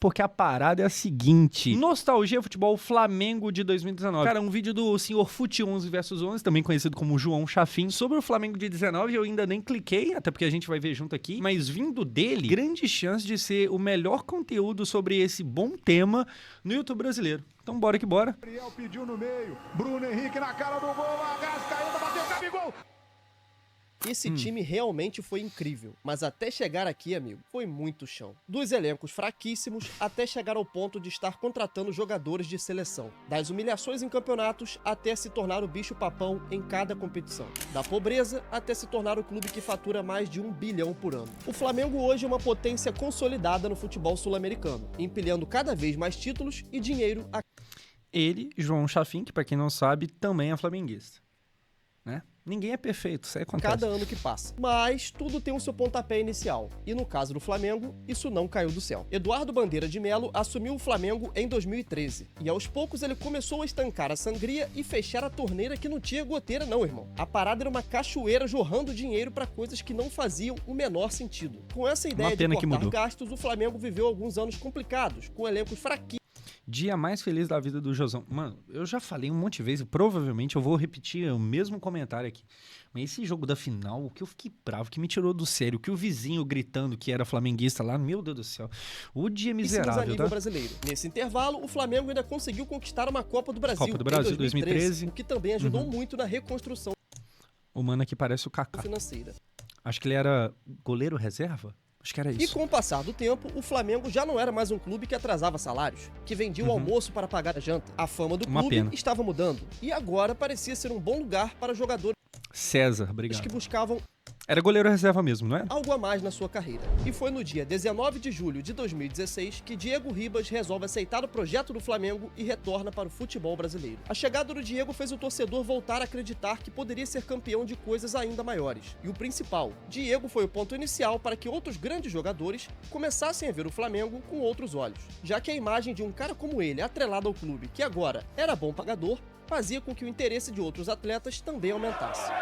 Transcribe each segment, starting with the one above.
porque a parada é a seguinte. Nostalgia Futebol Flamengo de 2019. Cara, um vídeo do senhor Fute 11 vs 11, também conhecido como João Chafim, sobre o Flamengo de 19. Eu ainda nem cliquei, até porque a gente vai ver junto aqui. Mas vindo dele, grande chance de ser o melhor conteúdo sobre esse bom tema no YouTube brasileiro. Então bora que bora. Gabriel pediu no meio, Bruno Henrique na cara do gol, Arrascaeta bateu, Gabigol! Esse time realmente foi incrível, mas até chegar aqui, amigo, foi muito chão. Dos elencos fraquíssimos até chegar ao ponto de estar contratando jogadores de seleção. Das humilhações em campeonatos até se tornar o bicho-papão em cada competição. Da pobreza até se tornar o clube que fatura mais de 1 bilhão por ano. O Flamengo hoje é uma potência consolidada no futebol sul-americano, empilhando cada vez mais títulos e dinheiro a... Ele, João Chafim, que pra quem não sabe, também é flamenguista. Né? Ninguém é perfeito, isso aí acontece. cada ano que passa. Mas tudo tem o seu pontapé inicial. E no caso do Flamengo, isso não caiu do céu. Eduardo Bandeira de Melo assumiu o Flamengo em 2013. E aos poucos ele começou a estancar a sangria e fechar a torneira que não tinha goteira não, irmão. A parada era uma cachoeira jorrando dinheiro para coisas que não faziam o menor sentido. Com essa ideia de cortar gastos, o Flamengo viveu alguns anos complicados, com elencos fraquíssimos. Dia mais feliz da vida do Josão. Mano, eu já falei um monte de vezes, provavelmente eu vou repetir o mesmo comentário aqui. Mas esse jogo da final, o que eu fiquei bravo, que me tirou do sério, que o vizinho gritando que era flamenguista lá, meu Deus do céu. O dia miserável, tá? Brasileiro. Nesse intervalo, o Flamengo ainda conseguiu conquistar uma Copa do Brasil. Copa do Brasil 2013. O que também ajudou muito na reconstrução. O mano aqui parece o Kaká. Financeira. Acho que ele era goleiro reserva? Acho que era isso. E com o passar do tempo, o Flamengo já não era mais um clube que atrasava salários, que vendia o almoço para pagar a janta. A fama do clube estava mudando. E agora parecia ser um bom lugar para jogadores César, obrigado. que buscavam era goleiro reserva mesmo, não é? algo a mais na sua carreira. E foi no dia 19 de julho de 2016 que Diego Ribas resolve aceitar o projeto do Flamengo e retorna para o futebol brasileiro. A chegada do Diego fez o torcedor voltar a acreditar que poderia ser campeão de coisas ainda maiores. E o principal, Diego foi o ponto inicial para que outros grandes jogadores começassem a ver o Flamengo com outros olhos, já que a imagem de um cara como ele, atrelado ao clube, que agora era bom pagador, fazia com que o interesse de outros atletas também aumentasse.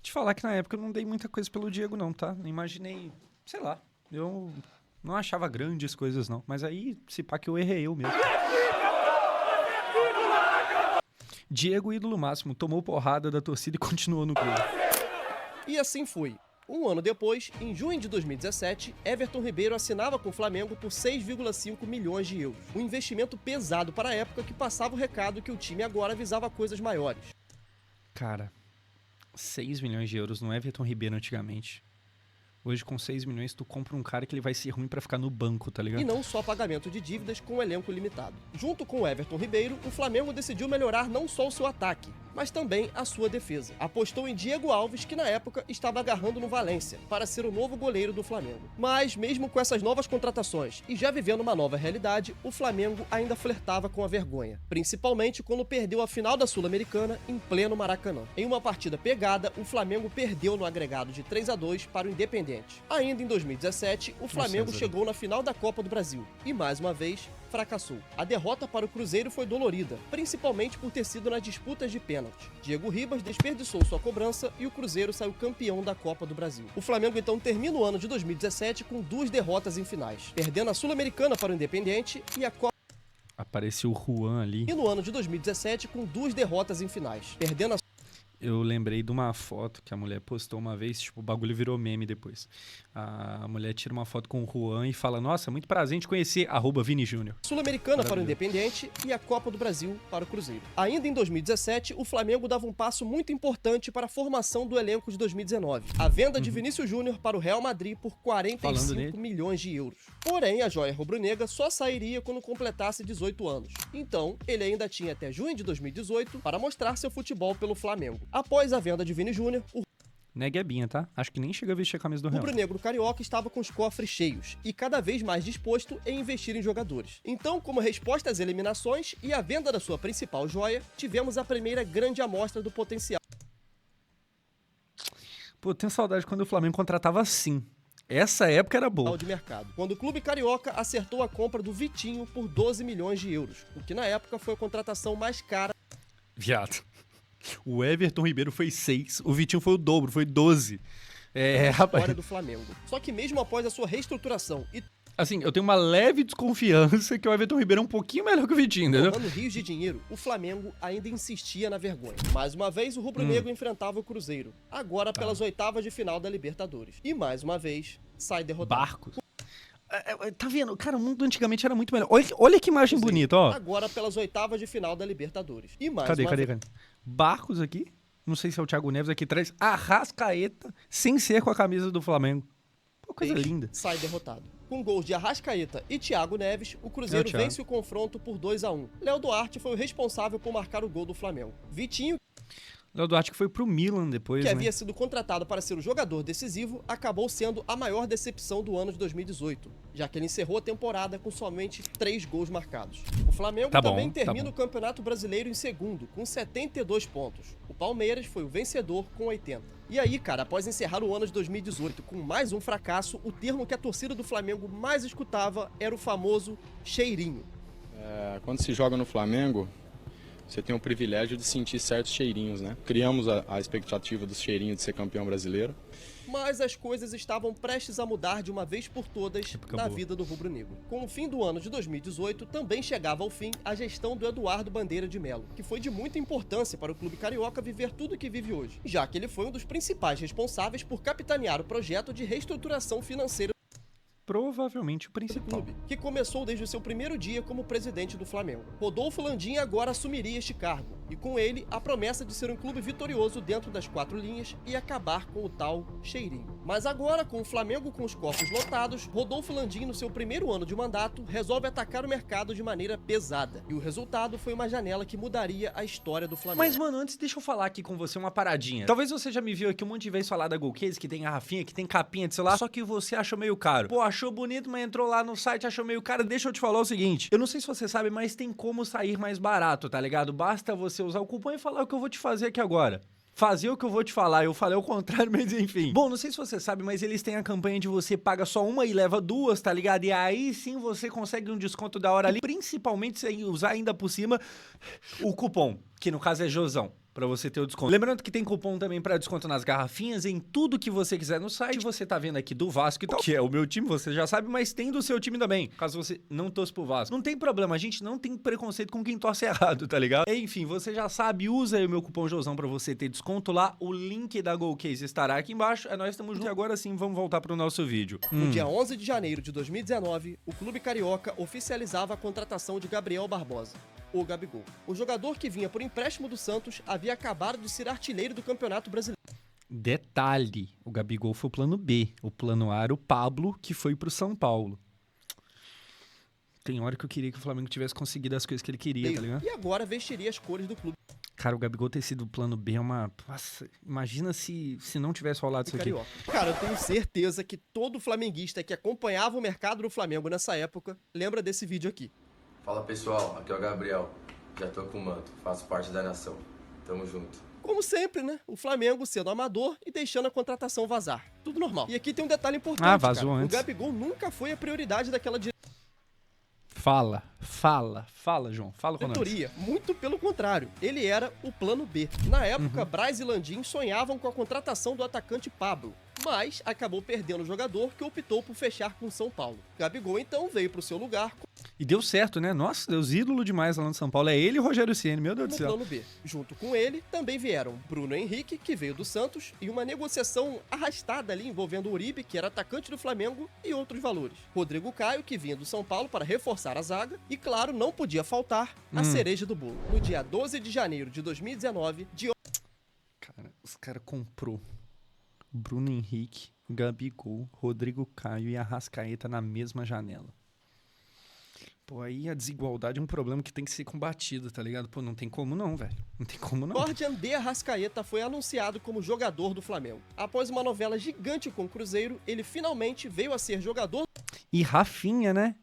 Te falar que na época eu não dei muita coisa pelo Diego não, tá? Não imaginei, sei lá, eu não achava grandes coisas não, mas aí se pá que eu errei eu mesmo. Diego, ídolo máximo, tomou porrada da torcida e continuou no clube. E assim foi. Um ano depois, em junho de 2017, Everton Ribeiro assinava com o Flamengo por 6,5 milhões de euros. Um investimento pesado para a época que passava o recado que o time agora visava coisas maiores. Cara, 6 milhões de euros no Everton Ribeiro antigamente. Hoje, com 6 milhões, tu compra um cara que ele vai ser ruim pra ficar no banco, tá ligado? E não só pagamento de dívidas com um elenco limitado. Junto com o Everton Ribeiro, o Flamengo decidiu melhorar não só o seu ataque, mas também a sua defesa. Apostou em Diego Alves, que na época estava agarrando no Valência, para ser o novo goleiro do Flamengo. Mas, mesmo com essas novas contratações e já vivendo uma nova realidade, o Flamengo ainda flertava com a vergonha. Principalmente quando perdeu a final da Sul-Americana em pleno Maracanã. Em uma partida pegada, o Flamengo perdeu no agregado de 3-2 para o Independente. Ainda em 2017, o Flamengo chegou na final da Copa do Brasil e, mais uma vez, fracassou. A derrota para o Cruzeiro foi dolorida, principalmente por ter sido nas disputas de pênalti. Diego Ribas desperdiçou sua cobrança e o Cruzeiro saiu campeão da Copa do Brasil. O Flamengo então termina o ano de 2017 com 2 derrotas em finais, perdendo a Sul-Americana para o Independente e a Copa... Apareceu o Juan ali. E no ano de 2017 com 2 derrotas em finais, perdendo a... Eu lembrei de uma foto que a mulher postou uma vez, tipo, o bagulho virou meme depois. A mulher tira uma foto com o Juan e fala, nossa, muito prazer em te conhecer, @Vini Júnior. Sul-Americana para o Independente e a Copa do Brasil para o Cruzeiro. Ainda em 2017, o Flamengo dava um passo muito importante para a formação do elenco de 2019. A venda de Vinícius Júnior para o Real Madrid por 45 milhões de euros. Porém, a joia rubro-negra só sairia quando completasse 18 anos. Então, ele ainda tinha até junho de 2018 para mostrar seu futebol pelo Flamengo. Após a venda de Vini Júnior, o Neguebinha, tá? Acho que nem chega a vestir a camisa do Real. O rubro-negro carioca estava com os cofres cheios e cada vez mais disposto em investir em jogadores. Então, como resposta às eliminações e à venda da sua principal joia, tivemos a primeira grande amostra do potencial. Pô, tenho saudade quando o Flamengo contratava assim. Essa época era boa. De mercado, quando o clube carioca acertou a compra do Vitinho por 12 milhões de euros, o que na época foi a contratação mais cara. Viado. O Everton Ribeiro foi 6, o Vitinho foi o dobro, foi 12. Rapaz. História do Flamengo. Só que mesmo após a sua reestruturação e assim, eu tenho uma leve desconfiança que o Everton Ribeiro é um pouquinho melhor que o Vitinho, entendeu? tomando rios de dinheiro, o Flamengo ainda insistia na vergonha. Mais uma vez, o rubro-negro enfrentava o Cruzeiro, agora pelas oitavas de final da Libertadores. E mais uma vez, sai derrotado. Barcos. Tá vendo? Cara, o mundo antigamente era muito melhor. Olha que imagem bonita, ó. Agora pelas oitavas de final da Libertadores. E mais Cadê? vez... Barcos aqui. Não sei se é o Thiago Neves aqui atrás. Arrascaeta, sem ser com a camisa do Flamengo. Pô, coisa linda. Sai derrotado. Com gols de Arrascaeta e Thiago Neves, o Cruzeiro vence o confronto por 2-1. Léo Duarte foi o responsável por marcar o gol do Flamengo. Vitinho, Léo Duarte que foi pro Milan depois, que havia sido contratado para ser o jogador decisivo, acabou sendo a maior decepção do ano de 2018, já que ele encerrou a temporada com somente 3 gols marcados. O Flamengo também termina o Campeonato Brasileiro em segundo, com 72 pontos. O Palmeiras foi o vencedor com 80. E aí, cara, após encerrar o ano de 2018 com mais um fracasso, o termo que a torcida do Flamengo mais escutava era o famoso cheirinho. Quando se joga no Flamengo, você tem o privilégio de sentir certos cheirinhos, né? Criamos a expectativa dos cheirinhos de ser campeão brasileiro. Mas as coisas estavam prestes a mudar de uma vez por todas na vida do rubro-negro. Com o fim do ano de 2018, também chegava ao fim a gestão do Eduardo Bandeira de Melo, que foi de muita importância para o clube carioca viver tudo o que vive hoje, já que ele foi um dos principais responsáveis por capitanear o projeto de reestruturação financeira provavelmente o principal. Clube, que começou desde o seu primeiro dia como presidente do Flamengo. Rodolfo Landim agora assumiria este cargo, e com ele a promessa de ser um clube vitorioso dentro das 4 linhas e acabar com o tal cheirinho. Mas agora, com o Flamengo com os cofres lotados, Rodolfo Landim, no seu primeiro ano de mandato, resolve atacar o mercado de maneira pesada. E o resultado foi uma janela que mudaria a história do Flamengo. Mas, mano, antes deixa eu falar aqui com você uma paradinha. Talvez você já me viu aqui um monte de vezes falar da Golcase, que tem garrafinha, que tem capinha de celular, só que você achou meio caro. Pô, achou bonito, mas entrou lá no site, achou meio caro. Deixa eu te falar o seguinte, eu não sei se você sabe, mas tem como sair mais barato, tá ligado? Basta você usar o cupom e falar o que eu vou te fazer aqui agora. Fazer o que eu vou te falar, eu falei o contrário, mas enfim. Bom, não sei se você sabe, mas eles têm a campanha de você paga só uma e leva 2, tá ligado? E aí sim você consegue um desconto da hora ali, principalmente se usar ainda por cima o cupom, que no caso é Josão, pra você ter o desconto. Lembrando que tem cupom também pra desconto nas garrafinhas, em tudo que você quiser no site. Você tá vendo aqui do Vasco e tal, que é o meu time, você já sabe, mas tem do seu time também, caso você não torça pro Vasco. Não tem problema, a gente não tem preconceito com quem torce errado, tá ligado? Enfim, você já sabe, usa aí o meu cupom Josão pra você ter desconto lá. O link da Golcase estará aqui embaixo. Nós estamos juntos e agora sim vamos voltar pro nosso vídeo. No dia 11 de janeiro de 2019, o clube carioca oficializava a contratação de Gabriel Barbosa, o Gabigol. O jogador que vinha por empréstimo do Santos havia acabado de ser artilheiro do Campeonato Brasileiro. Detalhe, o Gabigol foi o plano B. O plano A era o Pablo, que foi pro São Paulo. Tem hora que eu queria que o Flamengo tivesse conseguido as coisas que ele queria, tá ligado? E agora vestiria as cores do clube. Cara, o Gabigol ter sido o plano B é uma... Nossa, imagina se não tivesse rolado isso aqui. Cara, eu tenho certeza que todo flamenguista que acompanhava o mercado do Flamengo nessa época lembra desse vídeo aqui. Fala pessoal, aqui é o Gabriel, já tô com o manto, faço parte da nação, tamo junto. Como sempre, né? O Flamengo sendo amador e deixando a contratação vazar. Tudo normal. E aqui tem um detalhe importante, vazou cara. Antes. O Gabigol nunca foi a prioridade daquela Fala, João, fala com nós. diretoria. Muito pelo contrário, ele era o plano B. Na época, Braz e Landim sonhavam com a contratação do atacante Pablo, mas acabou perdendo o jogador que optou por fechar com São Paulo. Gabigol então veio pro seu lugar E deu certo, né? Nossa, Deus, ídolo demais lá no São Paulo. É ele e o Rogério Ceni, meu Deus do no céu. plano B. Junto com ele, também vieram Bruno Henrique, que veio do Santos, e uma negociação arrastada ali envolvendo o Uribe, que era atacante do Flamengo, e outros valores. Rodrigo Caio, que vinha do São Paulo para reforçar a zaga, e claro, não podia faltar a cereja do bolo. No dia 12 de janeiro de 2019, Cara, os caras comprou Bruno Henrique, Gabigol, Rodrigo Caio e Arrascaeta na mesma janela. Pô, aí a desigualdade é um problema que tem que ser combatido, tá ligado? Pô, não tem como não, velho. Não tem como não. Jorge de Arrascaeta foi anunciado como jogador do Flamengo. Após uma novela gigante com o Cruzeiro, ele finalmente veio a ser jogador E Rafinha, né?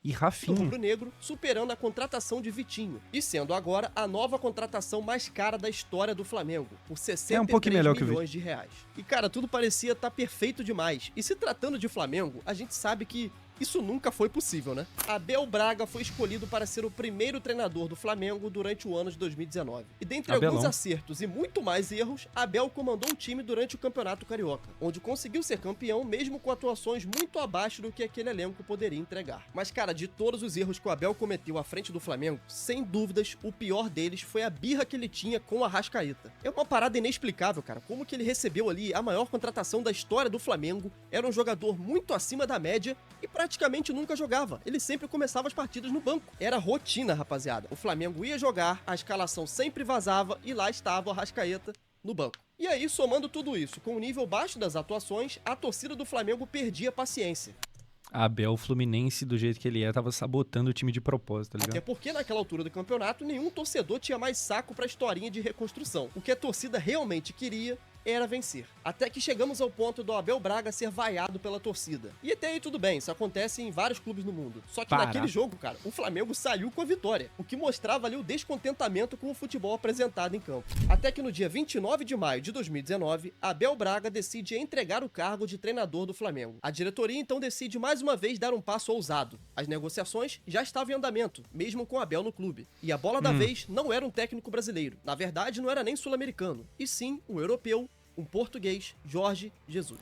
E do Rafinha. rubro-negro, superando a contratação de Vitinho. E sendo agora a nova contratação mais cara da história do Flamengo, por 63 pouquinho melhor que o milhões de reais. E cara, tudo parecia estar perfeito demais. E se tratando de Flamengo, a gente sabe que Isso nunca foi possível, né? Abel Braga foi escolhido para ser o primeiro treinador do Flamengo durante o ano de 2019. E dentre alguns acertos e muito mais erros, Abel comandou o time durante o Campeonato Carioca, onde conseguiu ser campeão mesmo com atuações muito abaixo do que aquele elenco poderia entregar. Mas, cara, de todos os erros que o Abel cometeu à frente do Flamengo, sem dúvidas, o pior deles foi a birra que ele tinha com o Arrascaeta. É uma parada inexplicável, cara, como que ele recebeu ali a maior contratação da história do Flamengo, era um jogador muito acima da média e praticamente nunca jogava. Ele sempre começava as partidas no banco. Era rotina, rapaziada. O Flamengo ia jogar, a escalação sempre vazava e lá estava o Arrascaeta no banco. E aí, somando tudo isso, com o nível baixo das atuações, a torcida do Flamengo perdia paciência. Abel Fluminense, do jeito que ele tava sabotando o time de propósito, tá ligado? Até porque naquela altura do campeonato, nenhum torcedor tinha mais saco pra historinha de reconstrução. O que a torcida realmente queria era vencer. Até que chegamos ao ponto do Abel Braga ser vaiado pela torcida. E até aí tudo bem, isso acontece em vários clubes no mundo. Só que naquele jogo, cara, o Flamengo saiu com a vitória, o que mostrava ali o descontentamento com o futebol apresentado em campo. Até que no dia 29 de maio de 2019, Abel Braga decide entregar o cargo de treinador do Flamengo. A diretoria então decide mais uma vez dar um passo ousado. As negociações já estavam em andamento, mesmo com Abel no clube. E a bola da vez não era um técnico brasileiro. Na verdade, não era nem sul-americano, e sim um europeu, um português, Jorge Jesus.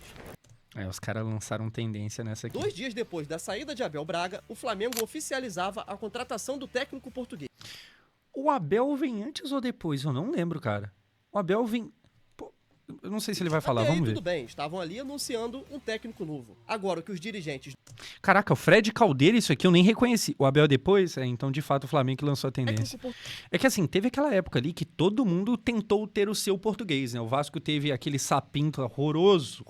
Os caras lançaram tendência nessa aqui. 2 dias depois da saída de Abel Braga, o Flamengo oficializava a contratação do técnico português. O Abel vem antes ou depois? Eu não lembro, cara. O Abel vem... Pô, eu não sei se ele vai falar, vamos ver. Tudo bem, estavam ali anunciando um técnico novo. Agora, o que os dirigentes... Caraca, o Fred Caldeira, isso aqui eu nem reconheci. O Abel depois? Então, de fato, o Flamengo que lançou a tendência. É que assim, teve aquela época ali que todo mundo tentou ter o seu português, né? O Vasco teve aquele sapinto horroroso.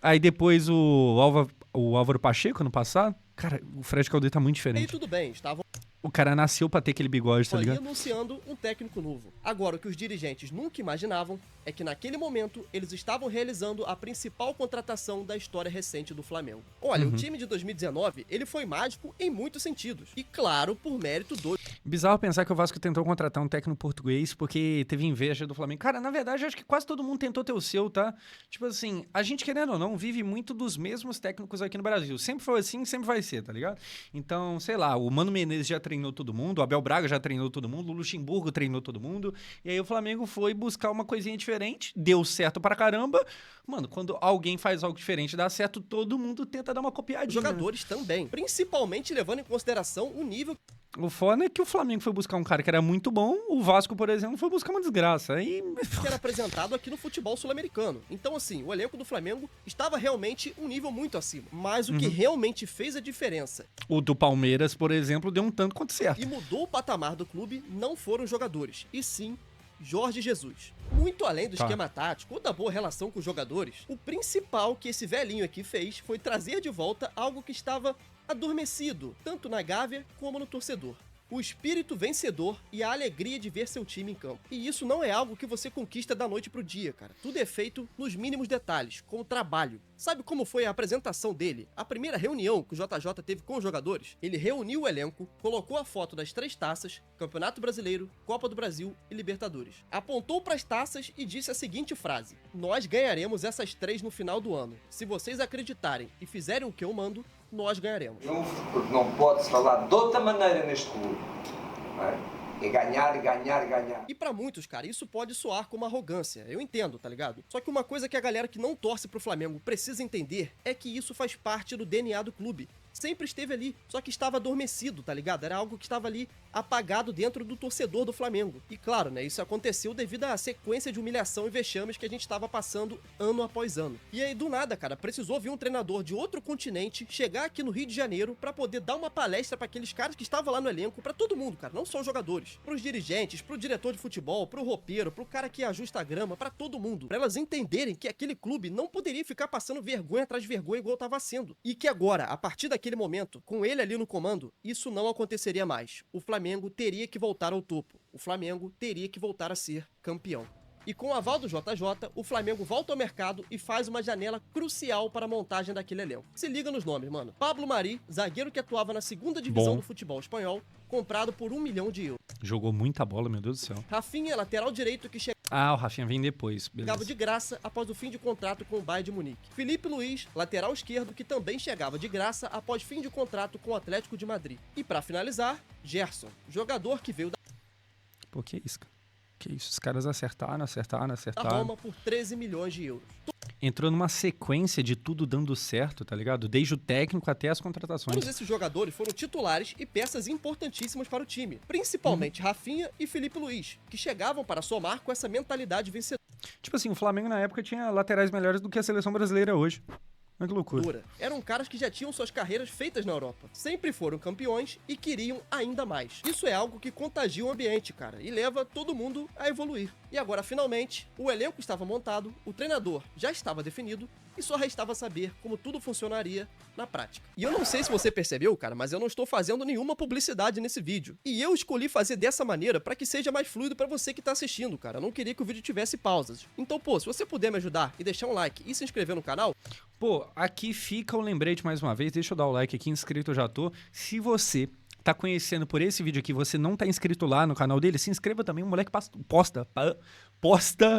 Aí depois o Álvaro Pacheco, ano passado. Cara, o Fred Caldeira tá muito diferente. E tudo bem, estavam... O cara nasceu pra ter aquele bigode, tá ligado? Anunciando um técnico novo. Agora, o que os dirigentes nunca imaginavam é que naquele momento eles estavam realizando a principal contratação da história recente do Flamengo. Olha, o time de 2019, ele foi mágico em muitos sentidos. E claro, por mérito do... Bizarro pensar que o Vasco tentou contratar um técnico português porque teve inveja do Flamengo. Cara, na verdade, acho que quase todo mundo tentou ter o seu, tá? Tipo assim, a gente, querendo ou não, vive muito dos mesmos técnicos aqui no Brasil. Sempre foi assim, sempre vai ser, tá ligado? Então, sei lá, o Mano Menezes já treinou todo mundo, o Abel Braga já treinou todo mundo, o Luxemburgo treinou todo mundo, e aí o Flamengo foi buscar uma coisinha diferente, deu certo pra caramba. Mano, quando alguém faz algo diferente e dá certo, todo mundo tenta dar uma copiadinha. Os jogadores também, principalmente levando em consideração o nível... O foda é que o Flamengo foi buscar um cara que era muito bom, o Vasco, por exemplo, foi buscar uma desgraça. Aí... que era apresentado aqui no futebol sul-americano. Então, assim, o elenco do Flamengo estava realmente um nível muito acima. Mas o que realmente fez a diferença... O do Palmeiras, por exemplo, deu um tanto quanto certo. E mudou o patamar do clube não foram os jogadores, e sim Jorge Jesus. Muito além do esquema tático ou da boa relação com os jogadores, o principal que esse velhinho aqui fez foi trazer de volta algo que estava adormecido, tanto na Gávea como no torcedor. O espírito vencedor e a alegria de ver seu time em campo. E isso não é algo que você conquista da noite pro dia, cara. Tudo é feito nos mínimos detalhes, com o trabalho. Sabe como foi a apresentação dele? A primeira reunião que o JJ teve com os jogadores? Ele reuniu o elenco, colocou a foto das 3 taças, Campeonato Brasileiro, Copa do Brasil e Libertadores. Apontou para as taças e disse a seguinte frase: nós ganharemos essas 3 no final do ano. Se vocês acreditarem e fizerem o que eu mando, nós ganharemos. Porque não pode-se falar de outra maneira neste clube. Não é? É ganhar, ganhar, ganhar. E pra muitos, cara, isso pode soar como arrogância. Eu entendo, tá ligado? Só que uma coisa que a galera que não torce pro Flamengo precisa entender é que isso faz parte do DNA do clube. Sempre esteve ali, só que estava adormecido, tá ligado? Era algo que estava ali apagado dentro do torcedor do Flamengo. E claro, né, isso aconteceu devido à sequência de humilhação e vexames que a gente estava passando ano após ano. E aí, do nada, cara, precisou vir um treinador de outro continente chegar aqui no Rio de Janeiro pra poder dar uma palestra pra aqueles caras que estavam lá no elenco, pra todo mundo, cara, não só os jogadores, pros dirigentes, pro diretor de futebol, pro roupeiro, pro cara que ajusta a grama, pra todo mundo, pra elas entenderem que aquele clube não poderia ficar passando vergonha atrás de vergonha igual tava sendo. E que agora, a partir daquele momento, com ele ali no comando, isso não aconteceria mais. O Flamengo teria que voltar ao topo. O Flamengo teria que voltar a ser campeão. E com o aval do JJ, o Flamengo volta ao mercado e faz uma janela crucial para a montagem daquele elenco. Se liga nos nomes, mano. Pablo Mari, zagueiro que atuava na 2ª divisão do futebol espanhol, comprado por 1 milhão de euros. Jogou muita bola, meu Deus do céu. Rafinha, lateral direito que Ah, o Rafinha vem depois, chegava beleza. de graça após o fim de contrato com o Bayern de Munique. Felipe Luiz, lateral esquerdo, que também chegava de graça após fim de contrato com o Atlético de Madrid. E pra finalizar, Gerson, jogador que veio da Pô, que isso, cara? Que isso, os caras acertaram. Roma por 13 milhões de euros. Entrou numa sequência de tudo dando certo, tá ligado? Desde o técnico até as contratações. Todos esses jogadores foram titulares e peças importantíssimas para o time, principalmente Rafinha e Felipe Luiz, que chegavam para somar com essa mentalidade vencedora. Tipo assim, o Flamengo na época tinha laterais melhores do que a seleção brasileira hoje. Olha que loucura. Eram caras que já tinham suas carreiras feitas na Europa, sempre foram campeões e queriam ainda mais. Isso é algo que contagia o ambiente, cara, e leva todo mundo a evoluir. E agora, finalmente, o elenco estava montado, o treinador já estava definido e só restava saber como tudo funcionaria na prática. E eu não sei se você percebeu, cara, mas eu não estou fazendo nenhuma publicidade nesse vídeo. E eu escolhi fazer dessa maneira para que seja mais fluido para você que tá assistindo, cara. Eu não queria que o vídeo tivesse pausas. Então, pô, se você puder me ajudar e deixar um like e se inscrever no canal... Pô, aqui fica o lembrete mais uma vez. Deixa eu dar o like aqui, inscrito eu já tô. Se você tá conhecendo por esse vídeo aqui, você não tá inscrito lá no canal dele, se inscreva também. O moleque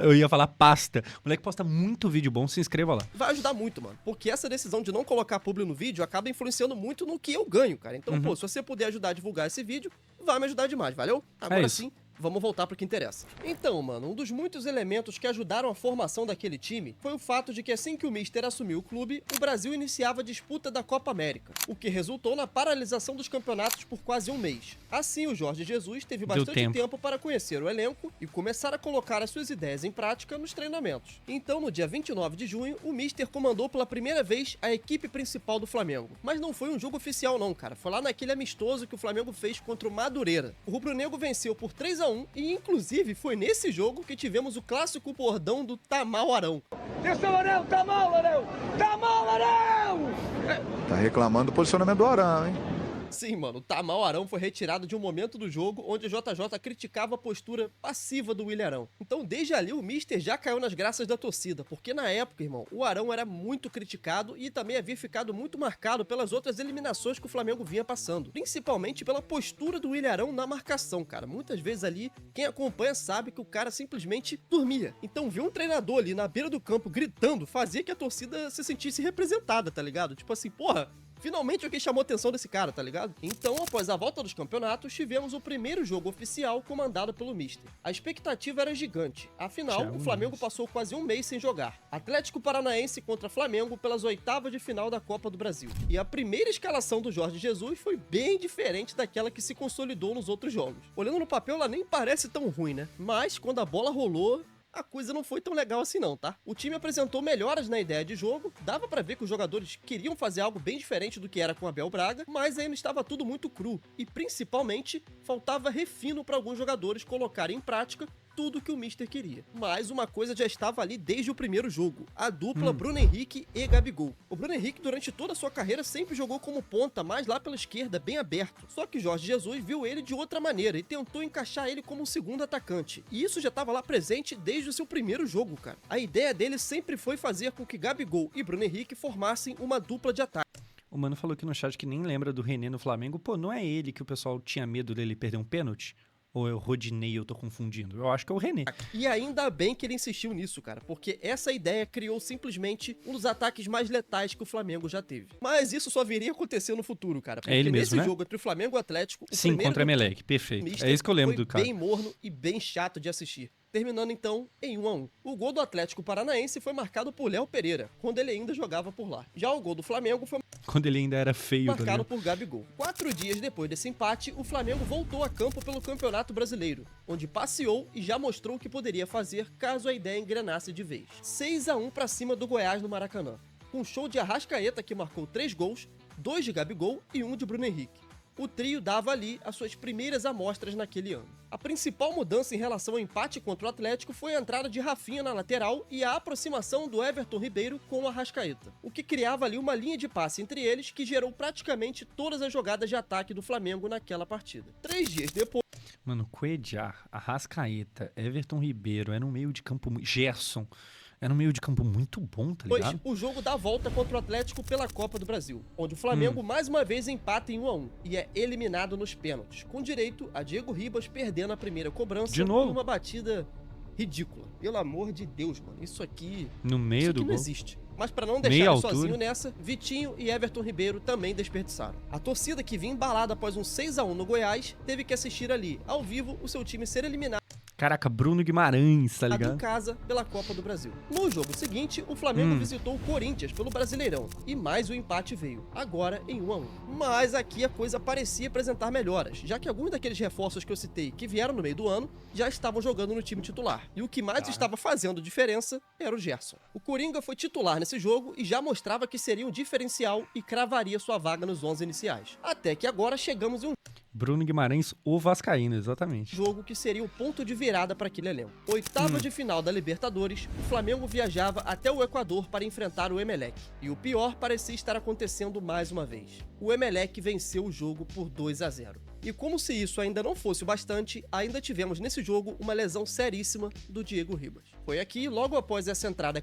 eu ia falar pasta. O moleque posta muito vídeo bom, se inscreva lá. Vai ajudar muito, mano. Porque essa decisão de não colocar publi no vídeo acaba influenciando muito no que eu ganho, cara. Então, pô, se você puder ajudar a divulgar esse vídeo, vai me ajudar demais, valeu? Agora sim, vamos voltar pro que interessa. Então, mano, um dos muitos elementos que ajudaram a formação daquele time foi o fato de que assim que o Mister assumiu o clube, o Brasil iniciava a disputa da Copa América, o que resultou na paralisação dos campeonatos por quase um mês. Assim, o Jorge Jesus teve bastante tempo para conhecer o elenco e começar a colocar as suas ideias em prática nos treinamentos. Então, no dia 29 de junho, o Mister comandou pela primeira vez a equipe principal do Flamengo. Mas não foi um jogo oficial não, cara. Foi lá naquele amistoso que o Flamengo fez contra o Madureira. O rubro-negro venceu por 3-1 e, inclusive, foi nesse jogo que tivemos o clássico bordão do Tamal Arão. Atenção, Arão! Tamal, Arão! Tamal, Arão! Tá reclamando do posicionamento do Arão, hein? Sim, mano, o Tamal Arão foi retirado de um momento do jogo onde o JJ criticava a postura passiva do Willian Arão. Então, desde ali, o Mister já caiu nas graças da torcida, porque na época, irmão, o Arão era muito criticado e também havia ficado muito marcado pelas outras eliminações que o Flamengo vinha passando, principalmente pela postura do Willian Arão na marcação, cara. Muitas vezes ali, quem acompanha sabe que o cara simplesmente dormia. Então, ver um treinador ali na beira do campo gritando fazia que a torcida se sentisse representada, tá ligado? Tipo assim, porra, finalmente alguém chamou a atenção desse cara, tá ligado? Então, após a volta dos campeonatos, tivemos o primeiro jogo oficial comandado pelo Mister. A expectativa era gigante. Afinal, o Flamengo passou quase um mês sem jogar. Atlético Paranaense contra Flamengo pelas oitavas de final da Copa do Brasil. E a primeira escalação do Jorge Jesus foi bem diferente daquela que se consolidou nos outros jogos. Olhando no papel, ela nem parece tão ruim, né? Mas, quando a bola rolou, a coisa não foi tão legal assim não, tá? O time apresentou melhoras na ideia de jogo, dava pra ver que os jogadores queriam fazer algo bem diferente do que era com Abel Braga, mas ainda estava tudo muito cru e, principalmente, faltava refino para alguns jogadores colocarem em prática tudo que o Mister queria. Mas uma coisa já estava ali desde o primeiro jogo, a dupla Bruno Henrique e Gabigol. O Bruno Henrique, durante toda a sua carreira, sempre jogou como ponta, mais lá pela esquerda, bem aberto. Só que Jorge Jesus viu ele de outra maneira e tentou encaixar ele como um segundo atacante. E isso já estava lá presente desde o seu primeiro jogo, cara. A ideia dele sempre foi fazer com que Gabigol e Bruno Henrique formassem uma dupla de ataque. O mano falou aqui no chat que nem lembra do René no Flamengo. Pô, não é ele que o pessoal tinha medo dele perder um pênalti? Ou é o Rodinei, eu tô confundindo? Eu acho que é o René. E ainda bem que ele insistiu nisso, cara, porque essa ideia criou simplesmente um dos ataques mais letais que o Flamengo já teve. Mas isso só viria a acontecer no futuro, cara. Porque é ele mesmo, nesse jogo entre o Flamengo e o Atlético... Sim, contra a Emelec, perfeito. É isso que eu lembro do cara. Foi bem morno e bem chato de assistir. Terminando então em 1-1. O gol do Atlético Paranaense foi marcado por Léo Pereira, quando ele ainda jogava por lá. Já o gol do Flamengo foi quando ele ainda era feio, marcado por Gabigol. 4 dias depois desse empate, o Flamengo voltou a campo pelo Campeonato Brasileiro, onde passeou e já mostrou o que poderia fazer caso a ideia engrenasse de vez. 6-1 pra cima do Goiás no Maracanã, com um show de Arrascaeta que marcou 3 gols, 2 de Gabigol e 1 de Bruno Henrique. O trio dava ali as suas primeiras amostras naquele ano. A principal mudança em relação ao empate contra o Atlético foi a entrada de Rafinha na lateral e a aproximação do Everton Ribeiro com o Arrascaeta, o que criava ali uma linha de passe entre eles que gerou praticamente todas as jogadas de ataque do Flamengo naquela partida. 3 dias depois... Mano, Cuéllar, Arrascaeta, Everton Ribeiro, era um meio de campo... Gerson... Era um meio de campo muito bom, tá Pois ligado? o jogo dá a volta contra o Atlético pela Copa do Brasil, onde o Flamengo mais uma vez empata em 1-1 e é eliminado nos pênaltis, com direito a Diego Ribas perdendo a primeira cobrança De novo? em uma batida ridícula. Pelo amor de Deus, mano, isso aqui No meio do não gol. existe. Mas pra não Meia deixar ele altura. sozinho nessa, Vitinho e Everton Ribeiro também desperdiçaram. A torcida que vinha embalada após um 6-1 no Goiás teve que assistir ali, ao vivo, o seu time ser eliminado Caraca, Bruno Guimarães, tá em ligado? casa pela Copa do Brasil. No jogo seguinte, o Flamengo visitou o Corinthians pelo Brasileirão e mais o empate veio, agora em 1-1. Mas aqui a coisa parecia apresentar melhoras, já que alguns daqueles reforços que eu citei que vieram no meio do ano já estavam jogando no time titular. E o que mais estava fazendo diferença era o Gerson. O Coringa foi titular nesse jogo e já mostrava que seria um diferencial e cravaria sua vaga nos 11 iniciais. Até que agora chegamos em um Bruno Guimarães, o vascaíno, exatamente. jogo que seria o ponto de virada para aquele elenco. Oitava de final da Libertadores, o Flamengo viajava até o Equador para enfrentar o Emelec. E o pior parecia estar acontecendo mais uma vez. O Emelec venceu o jogo por 2-0. E como se isso ainda não fosse o bastante, ainda tivemos nesse jogo uma lesão seríssima do Diego Ribas. Foi aqui, logo após essa entrada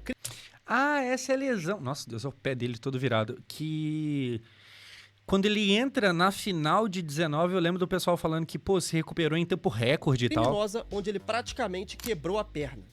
Ah, essa é a lesão. Nossa, Deus, é o pé dele todo virado. Que quando ele entra na final de 19, eu lembro do pessoal falando que, pô, se recuperou em tempo recorde e tal. criminosa, onde ele praticamente quebrou a perna.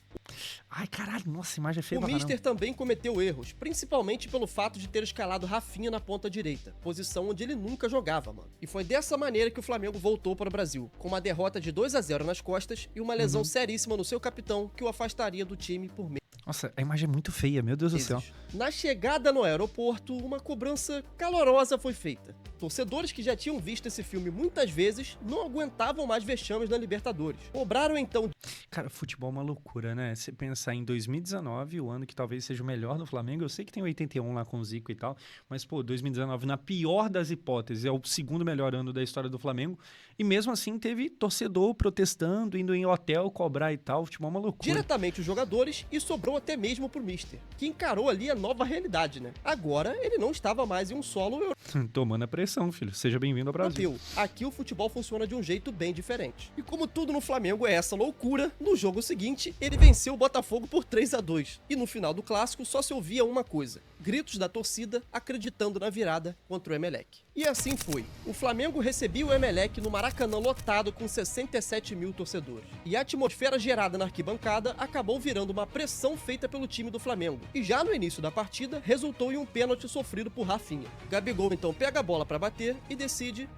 Ai, caralho, nossa, a imagem é feia O pra Mister caramba. também cometeu erros, principalmente pelo fato de ter escalado Rafinha na ponta direita, posição onde ele nunca jogava, mano. E foi dessa maneira que o Flamengo voltou para o Brasil, com uma derrota de 2-0 nas costas e uma lesão seríssima no seu capitão que o afastaria do time por meses. Nossa, a imagem é muito feia, meu Deus do céu. Na chegada no aeroporto, uma cobrança calorosa foi feita. Torcedores que já tinham visto esse filme muitas vezes não aguentavam mais vexames na Libertadores. Cobraram então Cara, futebol é uma loucura, né? Você pensar em 2019, o ano que talvez seja o melhor do Flamengo, eu sei que tem 81 lá com o Zico e tal, mas, pô, 2019, na pior das hipóteses, é o segundo melhor ano da história do Flamengo, e mesmo assim teve torcedor protestando, indo em hotel cobrar e tal, futebol é uma loucura. diretamente os jogadores e sobrou até mesmo pro Mister, que encarou ali a nova realidade, né? Agora ele não estava mais em um solo Tomando a pressão, filho. Seja bem-vindo ao Brasil. europeu. Aqui o futebol funciona de um jeito bem diferente. E como tudo no Flamengo é essa loucura, no jogo seguinte ele venceu o Botafogo por 3-2. E no final do clássico só se ouvia uma coisa: gritos da torcida acreditando na virada contra o Emelec. E assim foi. O Flamengo recebia o Emelec no Maracanã lotado com 67 mil torcedores. E a atmosfera gerada na arquibancada acabou virando uma pressão feita pelo time do Flamengo. E já no início da partida, resultou em um pênalti sofrido por Rafinha. Gabigol então pega a bola para bater e decide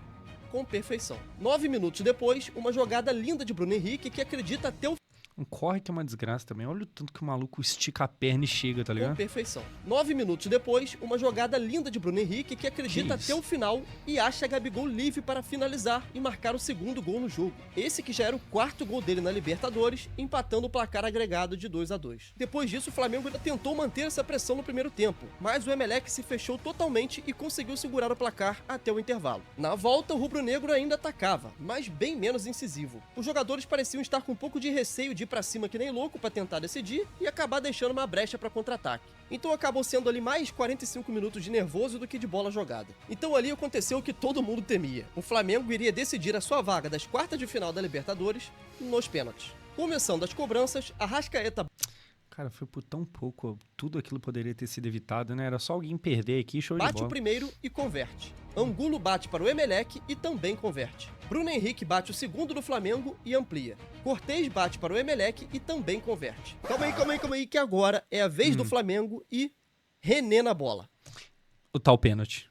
com perfeição. 9 minutos depois, uma jogada linda de Bruno Henrique que acredita até o Um corre que é uma desgraça também. Olha o tanto que o maluco estica a perna e chega, tá com ligado? perfeição. 9 minutos depois, uma jogada linda de Bruno Henrique que acredita Que isso? até o final e acha Gabigol livre para finalizar e marcar o segundo gol no jogo. Esse que já era o quarto gol dele na Libertadores, empatando o placar agregado de 2-2. Depois disso, o Flamengo ainda tentou manter essa pressão no primeiro tempo, mas o Emelec se fechou totalmente e conseguiu segurar o placar até o intervalo. Na volta, o rubro-negro ainda atacava, mas bem menos incisivo. Os jogadores pareciam estar com um pouco de receio de ir pra cima que nem louco pra tentar decidir e acabar deixando uma brecha pra contra-ataque. Então acabou sendo ali mais 45 minutos de nervoso do que de bola jogada. Então ali aconteceu o que todo mundo temia. O Flamengo iria decidir a sua vaga das quartas de final da Libertadores nos pênaltis. Começando as cobranças, Arrascaeta Cara, foi por tão pouco. Tudo aquilo poderia ter sido evitado, né? Era só alguém perder aqui, show de bate bola. o primeiro e converte. Angulo bate para o Emelec e também converte. Bruno Henrique bate o segundo do Flamengo e amplia. Cortez bate para o Emelec e também converte. Calma aí, que agora é a vez do Flamengo e René na bola. O tal pênalti.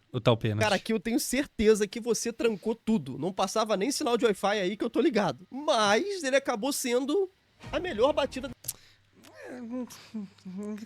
Cara, aqui eu tenho certeza que você trancou tudo. Não passava nem sinal de Wi-Fi aí que eu tô ligado. Mas ele acabou sendo a melhor batida.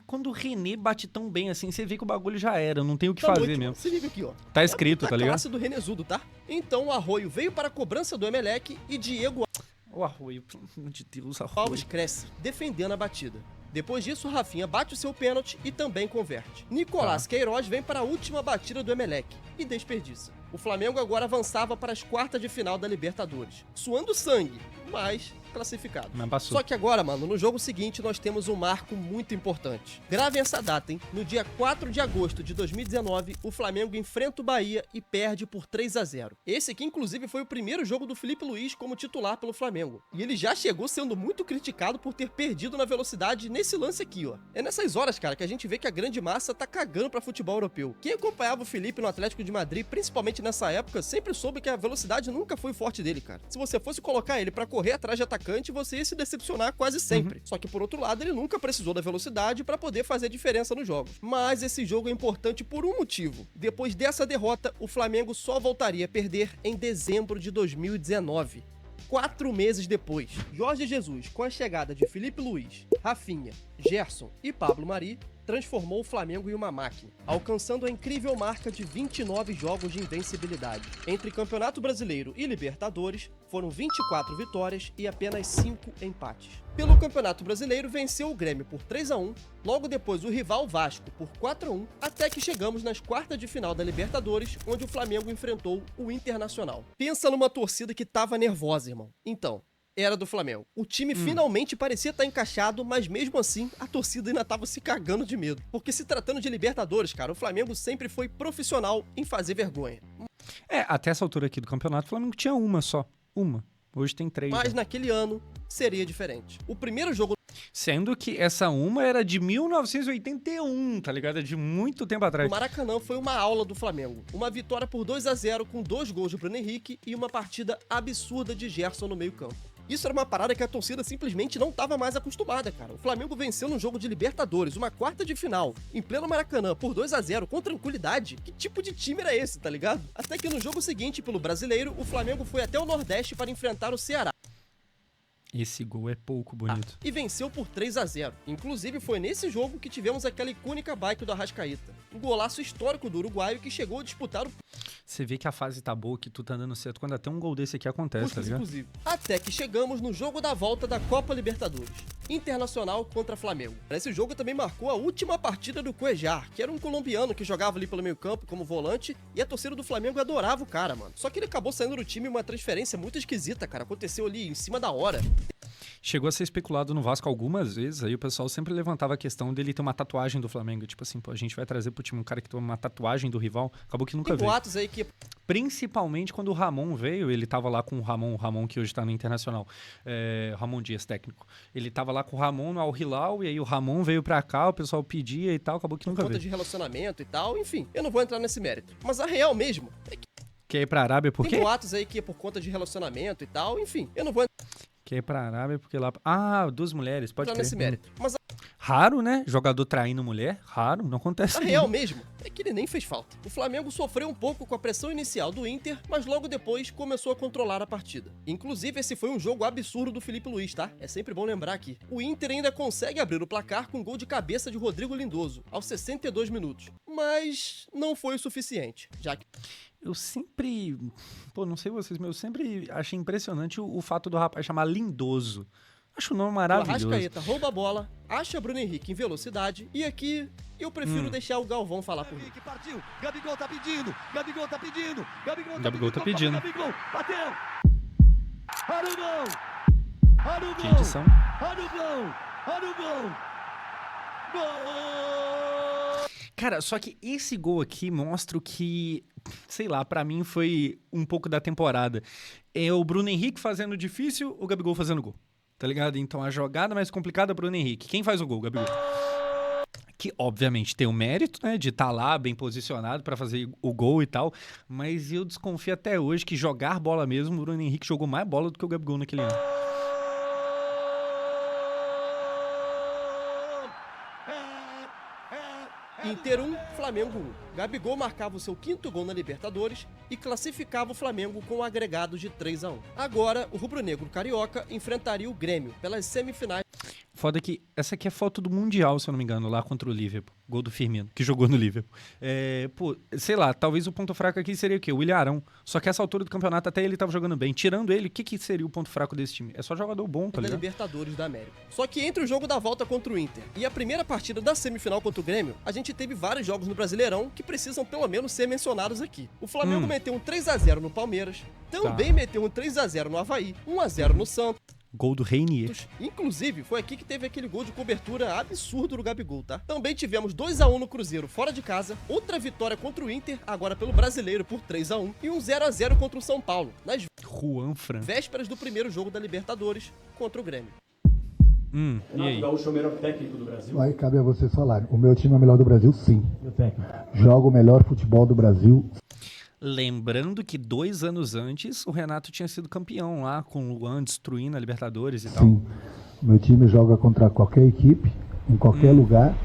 Quando o René bate tão bem assim, você vê que o bagulho já era, não tem o que da fazer noite, mesmo. Se liga aqui, ó. Tá escrito, tá A ligado? classe do Renezudo, tá? Então o Arroio veio para a cobrança do Emelec e Diego O Arroio, pelo amor de Deus, Alves Arroio. cresce, defendendo a batida. Depois disso, Rafinha bate o seu pênalti e também converte. Nicolás Queiroz vem para a última batida do Emelec e desperdiça. O Flamengo agora avançava para as quartas de final da Libertadores, suando sangue, mas classificado. Mas passou. Só que agora, mano, no jogo seguinte nós temos um marco muito importante. Gravem essa data, hein? No dia 4 de agosto de 2019, o Flamengo enfrenta o Bahia e perde por 3-0. Esse aqui, inclusive, foi o primeiro jogo do Felipe Luiz como titular pelo Flamengo. E ele já chegou sendo muito criticado por ter perdido na velocidade nesse lance aqui, ó. É nessas horas, cara, que a gente vê que a grande massa tá cagando pra futebol europeu. Quem acompanhava o Felipe no Atlético de Madrid, principalmente nessa época, sempre soube que a velocidade nunca foi forte dele, cara. Se você fosse colocar ele pra correr atrás de atacante, você ia se decepcionar quase sempre. Só que, por outro lado, ele nunca precisou da velocidade pra poder fazer diferença nos jogos. Mas esse jogo é importante por um motivo. Depois dessa derrota, o Flamengo só voltaria a perder em dezembro de 2019. 4 meses depois, Jorge Jesus, com a chegada de Felipe Luiz, Rafinha, Gerson e Pablo Mari, transformou o Flamengo em uma máquina, alcançando a incrível marca de 29 jogos de invencibilidade. Entre Campeonato Brasileiro e Libertadores, foram 24 vitórias e apenas 5 empates. Pelo Campeonato Brasileiro, venceu o Grêmio por 3-1, logo depois o rival Vasco por 4-1, até que chegamos nas quartas de final da Libertadores, onde o Flamengo enfrentou o Internacional. Pensa numa torcida que tava nervosa, irmão. Então, era do Flamengo. O time finalmente parecia estar encaixado, mas mesmo assim, a torcida ainda tava se cagando de medo. Porque se tratando de Libertadores, cara, o Flamengo sempre foi profissional em fazer vergonha. Até essa altura aqui do campeonato, o Flamengo tinha uma só. Uma. Hoje tem 3. Mas naquele ano, seria diferente. O primeiro jogo... Sendo que essa uma era de 1981, tá ligado? É de muito tempo atrás. O Maracanã foi uma aula do Flamengo. Uma vitória por 2-0 com 2 gols de Bruno Henrique e uma partida absurda de Gerson no meio-campo. Isso era uma parada que a torcida simplesmente não estava mais acostumada, cara. O Flamengo venceu num jogo de Libertadores, uma quarta de final, em pleno Maracanã, por 2-0, com tranquilidade. Que tipo de time era esse, tá ligado? Até que no jogo seguinte, pelo Brasileiro, o Flamengo foi até o Nordeste para enfrentar o Ceará. Esse gol é pouco bonito. E venceu por 3-0. Inclusive, foi nesse jogo que tivemos aquela icônica bike do Arrascaeta. Um golaço histórico do uruguaio que chegou a disputar o... Você vê que a fase tá boa, que tu tá dando certo. Quando até um gol desse aqui acontece, tá ligado? Inclusive. Até que chegamos no jogo da volta da Copa Libertadores. Internacional contra Flamengo. Esse jogo também marcou a última partida do Cuejar, que era um colombiano que jogava ali pelo meio campo como volante, e a torcida do Flamengo adorava o cara, mano. Só que ele acabou saindo do time uma transferência muito esquisita, cara. Aconteceu ali em cima da hora. Chegou a ser especulado no Vasco algumas vezes, aí o pessoal sempre levantava a questão dele ter uma tatuagem do Flamengo. Tipo assim, pô, a gente vai trazer pro time um cara que tem uma tatuagem do rival. Acabou que nunca Tem veio. boatos aí que... Principalmente quando o Ramon veio, ele tava lá com o Ramon que hoje tá no Internacional. Ramon Dias, técnico. Ele tava lá com o Ramon no Al Hilal, e aí o Ramon veio pra cá, o pessoal pedia e tal, acabou que nunca Por conta veio. de relacionamento e tal, enfim. Eu não vou entrar nesse mérito. Mas a real mesmo é que... Quer ir pra Arábia por quê? Tem boatos aí que é por conta de relacionamento e tal, enfim. Eu não vou Quer ir pra Arábia porque lá... Ah, 2 mulheres, pode entrar crer. nesse mérito. Mas Raro, né? Jogador traindo mulher, raro, não acontece. a real mesmo é que ele nem fez falta. O Flamengo sofreu um pouco com a pressão inicial do Inter, mas logo depois começou a controlar a partida. Inclusive, esse foi um jogo absurdo do Felipe Luiz, tá? É sempre bom lembrar aqui. O Inter ainda consegue abrir o placar com um gol de cabeça de Rodrigo Lindoso, aos 62 minutos. Mas não foi o suficiente, já que... Eu sempre... Pô, não sei vocês, mas eu sempre achei impressionante o fato do rapaz chamar Lindoso. Acho o nome O maravilhoso. Arrascaeta rouba a bola, acha Bruno Henrique em velocidade, e aqui eu prefiro deixar o Galvão falar por mim. Partiu, Gabigol tá pedindo, Gabigol tá pedindo, Gabigol tá pedindo. Gabigol, bateu! Olha o gol! Olha o Que gol! edição. Olha o gol! Olha o gol! Gol! Cara, só que esse gol aqui mostra o que, sei lá, pra mim foi um pouco da temporada. É o Bruno Henrique fazendo difícil, o Gabigol fazendo gol. Tá ligado? Então a jogada mais complicada é o Bruno Henrique. Quem faz o gol? Gabigol. Que obviamente tem o mérito, né, de estar lá bem posicionado pra fazer o gol e tal, mas eu desconfio até hoje que jogar bola mesmo, o Bruno Henrique jogou mais bola do que o Gabigol naquele ano. Inter 1, Flamengo 1. Gabigol marcava o seu 5º gol na Libertadores e classificava o Flamengo com um agregado de 3-1. Agora, o rubro-negro carioca enfrentaria o Grêmio pelas semifinais. Foda que essa aqui é foto do Mundial, se eu não me engano, lá contra o Liverpool. Gol do Firmino, que jogou no Liverpool. Pô, sei lá, talvez o ponto fraco aqui seria o quê? O Willian Arão. Só que essa altura do campeonato até ele tava jogando bem. Tirando ele, o que seria o ponto fraco desse time? É só jogador bom, tá da ligado? Libertadores da América. Só que entre o jogo da volta contra o Inter e a primeira partida da semifinal contra o Grêmio, a gente teve vários jogos no Brasileirão que precisam pelo menos ser mencionados aqui. O Flamengo meteu um 3-0 no Palmeiras, também meteu um 3-0 no Avaí, 1-0 no Santos. Gol do Reinier. Inclusive, foi aqui que teve aquele gol de cobertura absurdo do Gabigol, tá? Também tivemos 2-1 no Cruzeiro fora de casa, outra vitória contra o Inter, agora pelo Brasileiro por 3-1, e um 0-0 contra o São Paulo, nas Juan Fran. vésperas do primeiro jogo da Libertadores contra o Grêmio. E aí? Gaúcho é o melhor técnico do Brasil? Aí cabe a você falar. O meu time é o melhor do Brasil, sim. E o técnico? Joga o melhor futebol do Brasil. Lembrando que 2 anos antes, o Renato tinha sido campeão lá, com o Luan destruindo a Libertadores e tal. Sim. Meu time joga contra qualquer equipe, em qualquer lugar.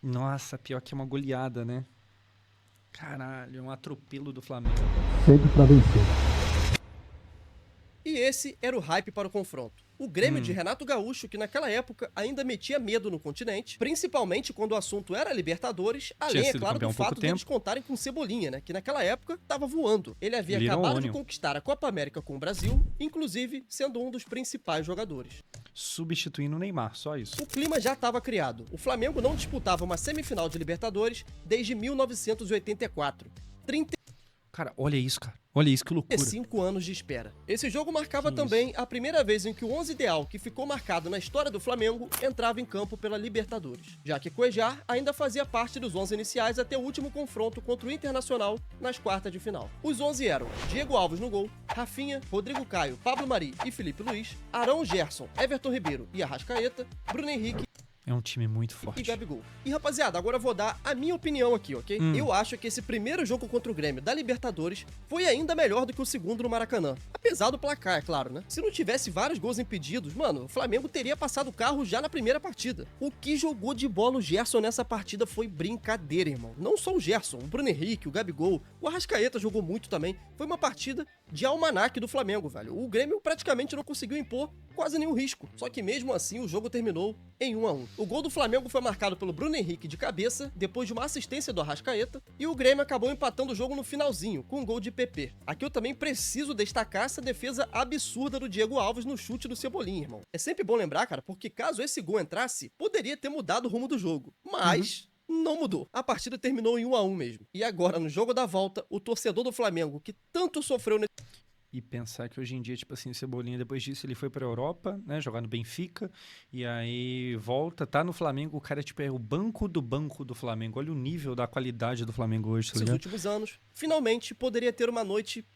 Nossa, pior que é uma goleada, né? Caralho, é um atropelo do Flamengo. Sempre pra vencer. E esse era o hype para o confronto. O Grêmio de Renato Gaúcho, que naquela época ainda metia medo no continente, principalmente quando o assunto era Libertadores, além, é claro, do fato de eles contarem com Cebolinha, né, que naquela época estava voando. Ele havia acabado de conquistar a Copa América com o Brasil, inclusive sendo um dos principais jogadores. Substituindo o Neymar, só isso. O clima já estava criado. O Flamengo não disputava uma semifinal de Libertadores desde 1984. Cara, olha isso, cara. Olha isso, que loucura. 5 anos de espera. Esse jogo marcava também a primeira vez em que o 11 ideal que ficou marcado na história do Flamengo entrava em campo pela Libertadores, já que Cuejar ainda fazia parte dos 11 iniciais até o último confronto contra o Internacional nas quartas de final. Os 11 eram Diego Alves no gol, Rafinha, Rodrigo Caio, Pablo Mari e Felipe Luiz, Arão, Gerson, Everton Ribeiro e Arrascaeta, Bruno Henrique É um time muito forte. E Gabigol. E rapaziada, agora eu vou dar a minha opinião aqui, ok? Eu acho que esse primeiro jogo contra o Grêmio da Libertadores foi ainda melhor do que o segundo no Maracanã. Apesar do placar, é claro, né? Se não tivesse vários gols impedidos, mano, o Flamengo teria passado o carro já na primeira partida. O que jogou de bola o Gerson nessa partida foi brincadeira, irmão. Não só o Gerson, o Bruno Henrique, o Gabigol, o Arrascaeta jogou muito também. Foi uma partida de almanaque do Flamengo, velho. O Grêmio praticamente não conseguiu impor quase nenhum risco. Só que mesmo assim o jogo terminou em 1-1. O gol do Flamengo foi marcado pelo Bruno Henrique de cabeça, depois de uma assistência do Arrascaeta, e o Grêmio acabou empatando o jogo no finalzinho, com um gol de PP. Aqui eu também preciso destacar essa defesa absurda do Diego Alves no chute do Cebolinha, irmão. É sempre bom lembrar, cara, porque caso esse gol entrasse, poderia ter mudado o rumo do jogo. Mas não mudou. A partida terminou em 1-1 mesmo. E agora, no jogo da volta, o torcedor do Flamengo, que tanto sofreu nesse... E pensar que hoje em dia, tipo assim, o Cebolinha, depois disso, ele foi pra Europa, né, jogar no Benfica, e aí volta, tá no Flamengo, o cara, tipo, é o banco do Flamengo. Olha o nível da qualidade do Flamengo hoje, tá ligado? Nesses últimos anos, finalmente poderia ter uma noite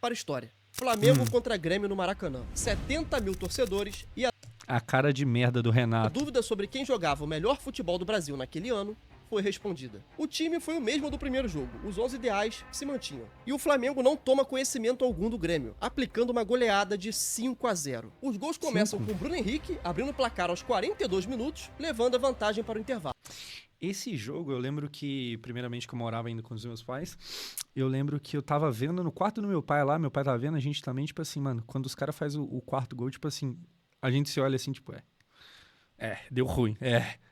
para a história. Flamengo contra Grêmio no Maracanã. 70 mil torcedores e a cara de merda do Renato. A dúvida sobre quem jogava o melhor futebol do Brasil naquele ano foi respondida. O time foi o mesmo do primeiro jogo, os 11 ideais se mantinham. E o Flamengo não toma conhecimento algum do Grêmio, aplicando uma goleada de 5-0. Os gols começam com o Bruno Henrique abrindo o placar aos 42 minutos, levando a vantagem para o intervalo. Esse jogo, eu lembro que, primeiramente, que eu morava ainda com os meus pais, eu lembro que eu tava vendo no quarto do meu pai lá, meu pai tava vendo, a gente também, tipo assim, mano, quando os caras fazem o quarto gol, tipo assim, a gente se olha assim, tipo, deu ruim,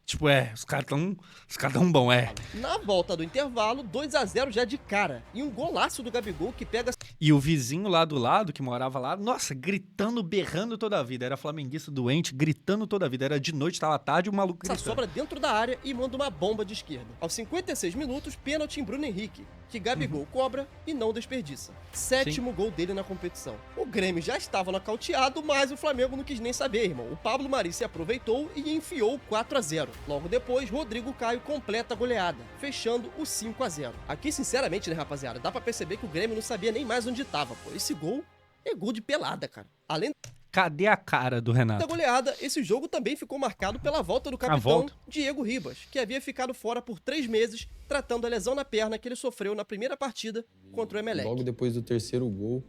tipo, os caras tão bom, Na volta do intervalo, 2-0 já de cara, e um golaço do Gabigol que pega... E o vizinho lá do lado, que morava lá, nossa, gritando, berrando toda a vida, era flamenguista doente, gritando toda a vida, era de noite, tava tarde, o maluco gritando. Essa sobra dentro da área e manda uma bomba de esquerda. Aos 56 minutos, pênalti em Bruno Henrique, que Gabigol cobra e não desperdiça. 7º gol dele na competição. O Grêmio já estava nocauteado, mas o Flamengo não quis nem saber, irmão. O Pablo Mari se aproveitou e enfiou 4-0. Logo depois, Rodrigo Caio completa a goleada, fechando o 5-0. Aqui, sinceramente, né, rapaziada, dá pra perceber que o Grêmio não sabia nem mais onde tava, pô. Esse gol é gol de pelada, cara. Além... Cadê a cara do Renato? Da goleada, esse jogo também ficou marcado pela volta do capitão Diego Ribas, que havia ficado fora por 3 meses, tratando a lesão na perna que ele sofreu na primeira partida contra o Emelec. Logo depois do terceiro gol,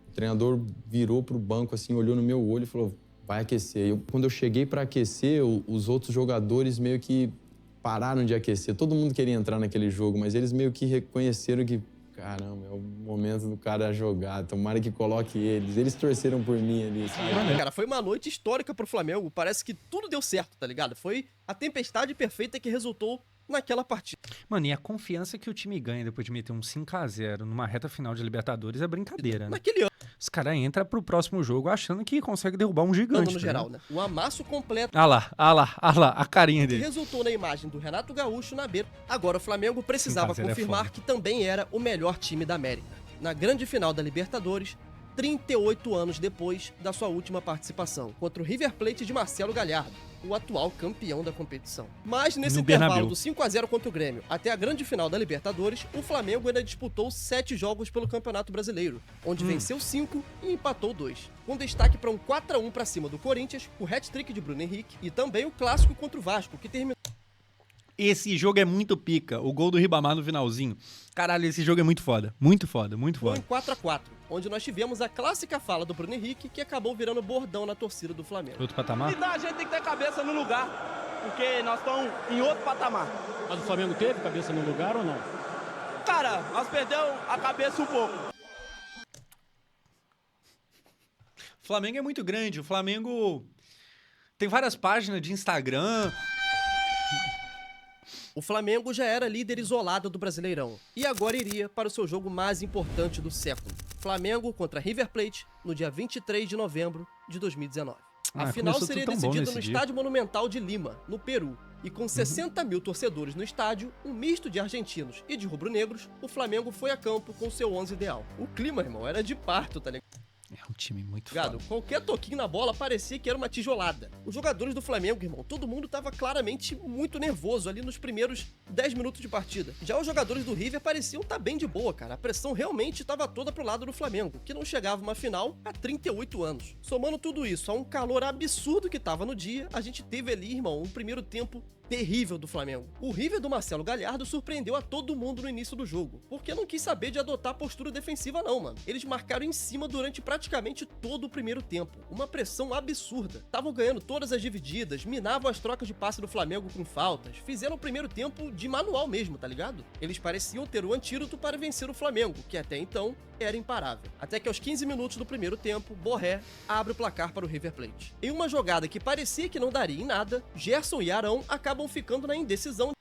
o treinador virou pro banco, assim, olhou no meu olho e falou, vai aquecer. Quando eu cheguei para aquecer, os outros jogadores meio que pararam de aquecer. Todo mundo queria entrar naquele jogo, mas eles meio que reconheceram que caramba, é o momento do cara jogar, tomara que coloque eles. Eles torceram por mim ali, sabe? Cara, foi uma noite histórica pro Flamengo, parece que tudo deu certo, tá ligado? Foi a tempestade perfeita que resultou naquela partida. Mano, e a confiança que o time ganha depois de meter um 5-0 numa reta final de Libertadores é brincadeira, né? Naquele ano. Os caras entram pro próximo jogo achando que consegue derrubar um gigante. No geral, né? O amasso completo. Ah lá, a carinha dele. Resultou na imagem do Renato Gaúcho na beira. Agora o Flamengo precisava confirmar que também era o melhor time da América. Na grande final da Libertadores, 38 anos depois da sua última participação, contra o River Plate de Marcelo Gallardo, o atual campeão da competição. Mas nesse intervalo do 5-0 contra o Grêmio até a grande final da Libertadores, o Flamengo ainda disputou 7 jogos pelo Campeonato Brasileiro, onde venceu 5 e empatou 2. Com destaque para um 4-1 para cima do Corinthians, o hat-trick de Bruno Henrique e também o clássico contra o Vasco, que terminou... Esse jogo é muito pica. O gol do Ribamar no finalzinho. Caralho, esse jogo é muito foda. Muito foda, muito foda. Foi em 4-4, onde nós tivemos a clássica fala do Bruno Henrique, que acabou virando bordão na torcida do Flamengo. Outro patamar? Então a gente tem que ter cabeça no lugar, porque nós estamos em outro patamar. Mas o Flamengo teve cabeça no lugar ou não? Cara, nós perdemos a cabeça um pouco. O Flamengo é muito grande. O Flamengo tem várias páginas de Instagram. O Flamengo já era líder isolado do Brasileirão e agora iria para o seu jogo mais importante do século. Flamengo contra River Plate no dia 23 de novembro de 2019. A final seria decidida no Estádio Monumental de Lima, no Peru. E com 60 mil torcedores no estádio, um misto de argentinos e de rubro-negros, o Flamengo foi a campo com seu 11 ideal. O clima, irmão, era de parto, tá ligado? É um time muito foda. Qualquer toquinho na bola parecia que era uma tijolada. Os jogadores do Flamengo, irmão, todo mundo tava claramente muito nervoso ali nos primeiros 10 minutos de partida. Já os jogadores do River pareciam estar bem de boa, cara. A pressão realmente estava toda pro lado do Flamengo, que não chegava uma final há 38 anos. Somando tudo isso a um calor absurdo que tava no dia, a gente teve ali, irmão, um primeiro tempo terrível do Flamengo. O River do Marcelo Gallardo surpreendeu a todo mundo no início do jogo, porque não quis saber de adotar postura defensiva não, mano. Eles marcaram em cima durante praticamente todo o primeiro tempo. Uma pressão absurda. Estavam ganhando todas as divididas, minavam as trocas de passe do Flamengo com faltas, fizeram o primeiro tempo de manual mesmo, tá ligado? Eles pareciam ter o antídoto para vencer o Flamengo, que até então era imparável. Até que aos 15 minutos do primeiro tempo, Borré abre o placar para o River Plate. Em uma jogada que parecia que não daria em nada, Gerson e Arão acabam ficando na indecisão.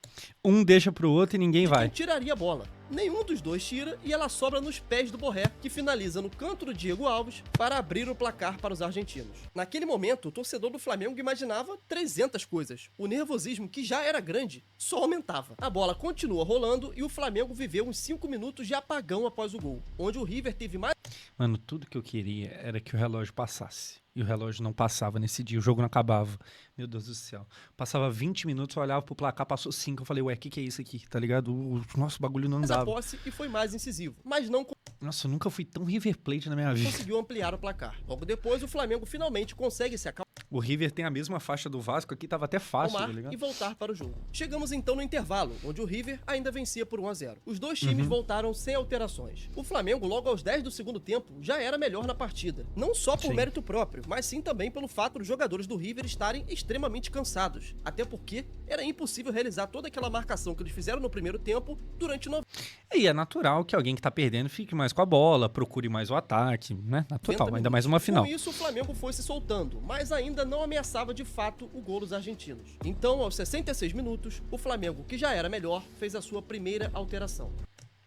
Um deixa pro outro e ninguém vai. Quem tiraria a bola? Nenhum dos dois tira e ela sobra nos pés do Borré, que finaliza no canto do Diego Alves para abrir o placar para os argentinos. Naquele momento, o torcedor do Flamengo imaginava 300 coisas. O nervosismo, que já era grande, só aumentava. A bola continua rolando e o Flamengo viveu uns 5 minutos de apagão após o gol, onde o River teve mais... Mano, tudo que eu queria era que o relógio passasse. E o relógio não passava nesse dia, o jogo não acabava. Meu Deus do céu. Passava 20 minutos, eu olhava pro placar, passou 5. Eu falei, ué, o que é isso aqui? Tá ligado? O nosso bagulho não andava. Posse e foi mais incisivo, mas não... Nossa, eu nunca fui tão River Plate na minha vida. Conseguiu ampliar o placar. Logo depois, o Flamengo finalmente consegue se acalmar. O River tem a mesma faixa do Vasco, aqui tava até fácil, tá ligado? E voltar para o jogo. Chegamos então no intervalo, onde o River ainda vencia por 1-0. Os dois times voltaram sem alterações. O Flamengo, logo aos 10 do segundo tempo, já era melhor na partida. Não só por mérito próprio, mas sim também pelo fato dos jogadores do River estarem extremamente cansados. Até porque era impossível realizar toda aquela marcação que eles fizeram no primeiro tempo durante 90. E é natural que alguém que tá perdendo fique mais com a bola, procure mais o ataque, né? Natural, ainda mais uma final. Com isso, o Flamengo foi se soltando, mas ainda não ameaçava de fato o gol dos argentinos. Então, aos 66 minutos, o Flamengo, que já era melhor, fez a sua primeira alteração.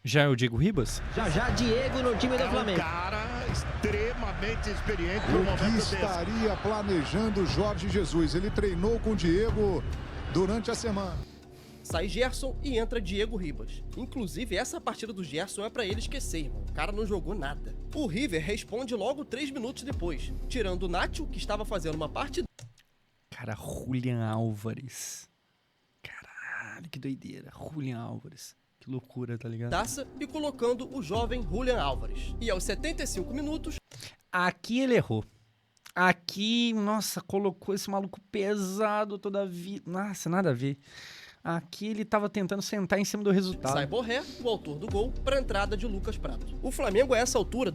Já é o Diego Ribas? Já Diego no time do Flamengo. Um cara extremamente experiente no momento desse. Estaria planejando Jorge Jesus. Ele treinou com o Diego durante a semana. Sai Gerson e entra Diego Ribas. Inclusive, essa partida do Gerson é pra ele esquecer, irmão. O cara não jogou nada. O River responde logo 3 minutos depois, tirando o Nacho, que estava fazendo uma partida. Cara, Julian Álvares. Caralho, que doideira. Julian Álvares. Que loucura, tá ligado? Taça e colocando o jovem Julian Álvares. E aos 75 minutos... Aqui ele errou. Aqui, nossa, colocou esse maluco pesado toda a vida. Nossa, nada a ver. Aqui ele tava tentando sentar em cima do resultado. Sai Borré, o autor do gol, pra entrada de Lucas Prato. O Flamengo, a essa altura,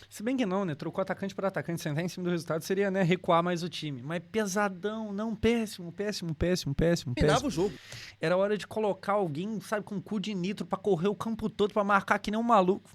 Se bem que não, né? Trocou atacante por atacante, sentar em cima do resultado seria, né, recuar mais o time. Mas pesadão, não, péssimo. Terminava o jogo. Era hora de colocar alguém, sabe, com cu de nitro pra correr o campo todo, pra marcar que nem um maluco.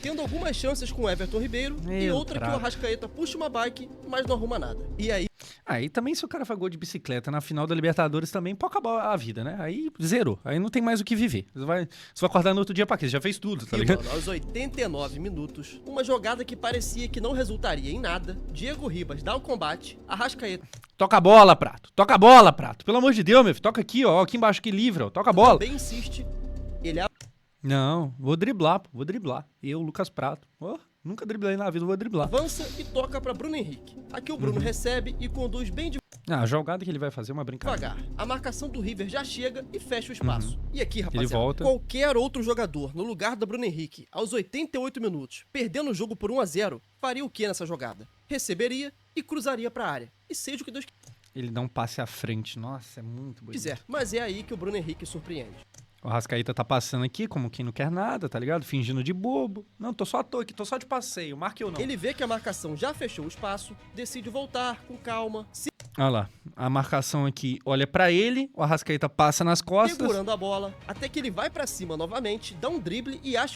Tendo algumas chances com o Everton Ribeiro e outra que o Arrascaeta puxa uma bike, mas não arruma nada. E aí... Aí também se o cara faz gol de bicicleta na final da Libertadores também, pode acabar a vida, né? Aí zerou. Aí não tem mais o que viver. Você vai acordar no outro dia pra quê? Você já fez tudo, tá ligado? Mano, aos 89 minutos, uma jogada que parecia que não resultaria em nada, Diego Ribas dá o combate, Arrascaeta... Toca a bola, Prato. Toca a bola, Prato. Pelo amor de Deus, meu filho. Toca aqui, ó. Aqui embaixo que livra, ó. Toca a bola. Também insiste. Ele... Não, vou driblar, pô. Vou driblar. Eu, Lucas Prato. Oh, Nunca driblei na vida, vou driblar. Avança e toca pra Bruno Henrique. Aqui o Bruno recebe e conduz bem a jogada que ele vai fazer é uma brincadeira. devagar. A marcação do River já chega e fecha o espaço. E aqui, rapaziada, Ele volta. qualquer outro jogador no lugar do Bruno Henrique, aos 88 minutos, perdendo o jogo por 1-0, faria o que nessa jogada? Receberia e cruzaria pra área. E seja o que Deus Ele dá um passe à frente. Nossa, é muito bonito. quiser. Mas é aí que o Bruno Henrique surpreende. O Arrascaeta tá passando aqui como quem não quer nada, tá ligado? Fingindo de bobo. Não, tô só à toa aqui, tô só de passeio. Marque eu não. Ele vê que a marcação já fechou o espaço, decide voltar com calma, Olha lá, a marcação aqui olha pra ele, o Arrascaeta passa nas costas. segurando a bola, até que ele vai pra cima novamente, dá um drible e acha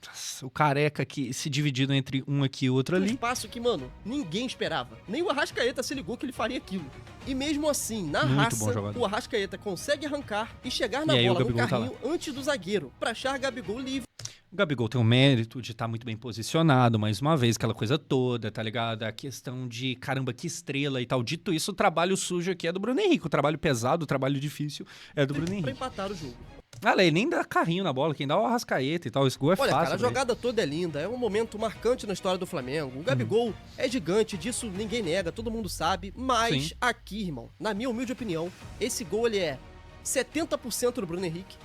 Nossa, o Careca aqui se dividindo entre um aqui e outro um ali. espaço que, mano, ninguém esperava. Nem o Arrascaeta se ligou que ele faria aquilo. E mesmo assim, na Muito bom raça, jogador. o Arrascaeta consegue arrancar e chegar na E aí o bola no Gabigol tá carrinho antes do zagueiro, pra achar Gabigol livre. O Gabigol tem o mérito de estar muito bem posicionado, mais uma vez, aquela coisa toda, tá ligado? A questão de, caramba, que estrela e tal. Dito isso, o trabalho sujo aqui é do Bruno Henrique. O trabalho pesado, o trabalho difícil é do Bruno Pra Henrique. empatar o jogo. Olha, ele nem dá carrinho na bola, quem dá é o Arrascaeta e tal. Esse gol é Olha, fácil. cara, a pra ele. jogada toda é linda, é um momento marcante na história do Flamengo. O Gabigol é gigante, disso ninguém nega, todo mundo sabe. Mas Sim. aqui, irmão, na minha humilde opinião, esse gol ele é 70% do Bruno Henrique,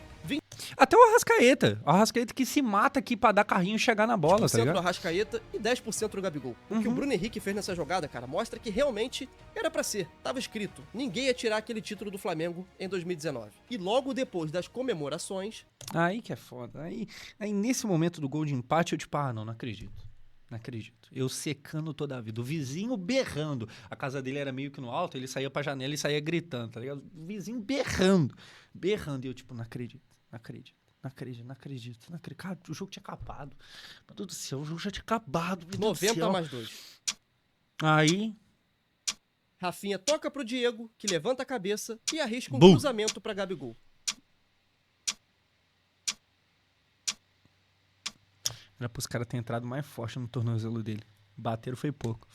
Até o Arrascaeta. O Arrascaeta que se mata aqui pra dar carrinho e chegar na bola, tá 20% do ligado? Arrascaeta e 10% do Gabigol. O que o Bruno Henrique fez nessa jogada, cara, mostra que realmente era pra ser. Tava escrito. Ninguém ia tirar aquele título do Flamengo em 2019. E logo depois das comemorações... Aí que é foda. Aí nesse momento do gol de empate, eu tipo, não acredito. Não acredito. Eu secando toda a vida. O vizinho berrando. A casa dele era meio que no alto, ele saía pra janela e saía gritando, tá ligado? O vizinho berrando. Berrando. E eu tipo, não acredito. Não acredito. Não acredito, não acredito, não acredito. Cara, o jogo tinha acabado. Meu Deus do céu, o jogo já tinha acabado. 90 mais 2. Aí, Rafinha toca pro Diego, que levanta a cabeça e arrisca um Bum. cruzamento pra Gabigol. era pros caras terem entrado mais forte no tornozelo dele. Bateram foi pouco.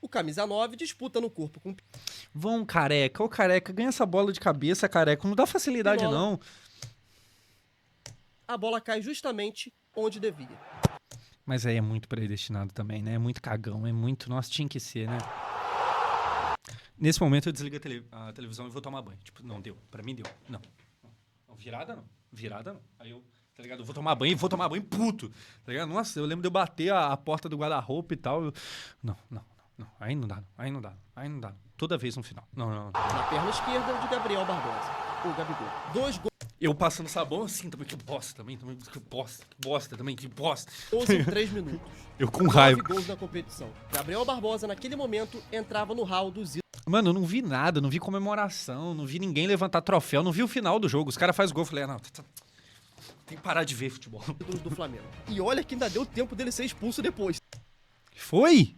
O camisa 9 disputa no corpo com Vão, Careca. Ô, Careca, ganha essa bola de cabeça, Careca. Não dá facilidade, Bola. não. a bola cai justamente onde devia. Mas aí é muito predestinado também, né? É muito cagão, é muito... Nossa, tinha que ser, né? Nesse momento eu desligo a televisão e vou tomar banho. Tipo, não, deu. Pra mim deu. Não. Virada não. Virada não. Aí eu, tá ligado? Eu vou tomar banho e vou tomar banho puto. Tá ligado? Nossa, eu lembro de eu bater a porta do guarda-roupa e tal. Não. Aí não dá, não. Toda vez no final. Não. Na perna esquerda de Gabriel Barbosa. O Gabigol. 2 gols. Eu passando sabão assim, também que bosta, que bosta. 12 em 3 minutos. Eu com raiva. 9 gols na competição. Gabriel Barbosa, naquele momento, entrava no hall dos ídolos Mano, eu não vi nada, não vi comemoração, não vi ninguém levantar troféu, não vi o final do jogo. Os caras fazem gol, eu falei, não, tem que parar de ver futebol. do Flamengo. E olha que ainda deu tempo dele ser expulso depois. Foi?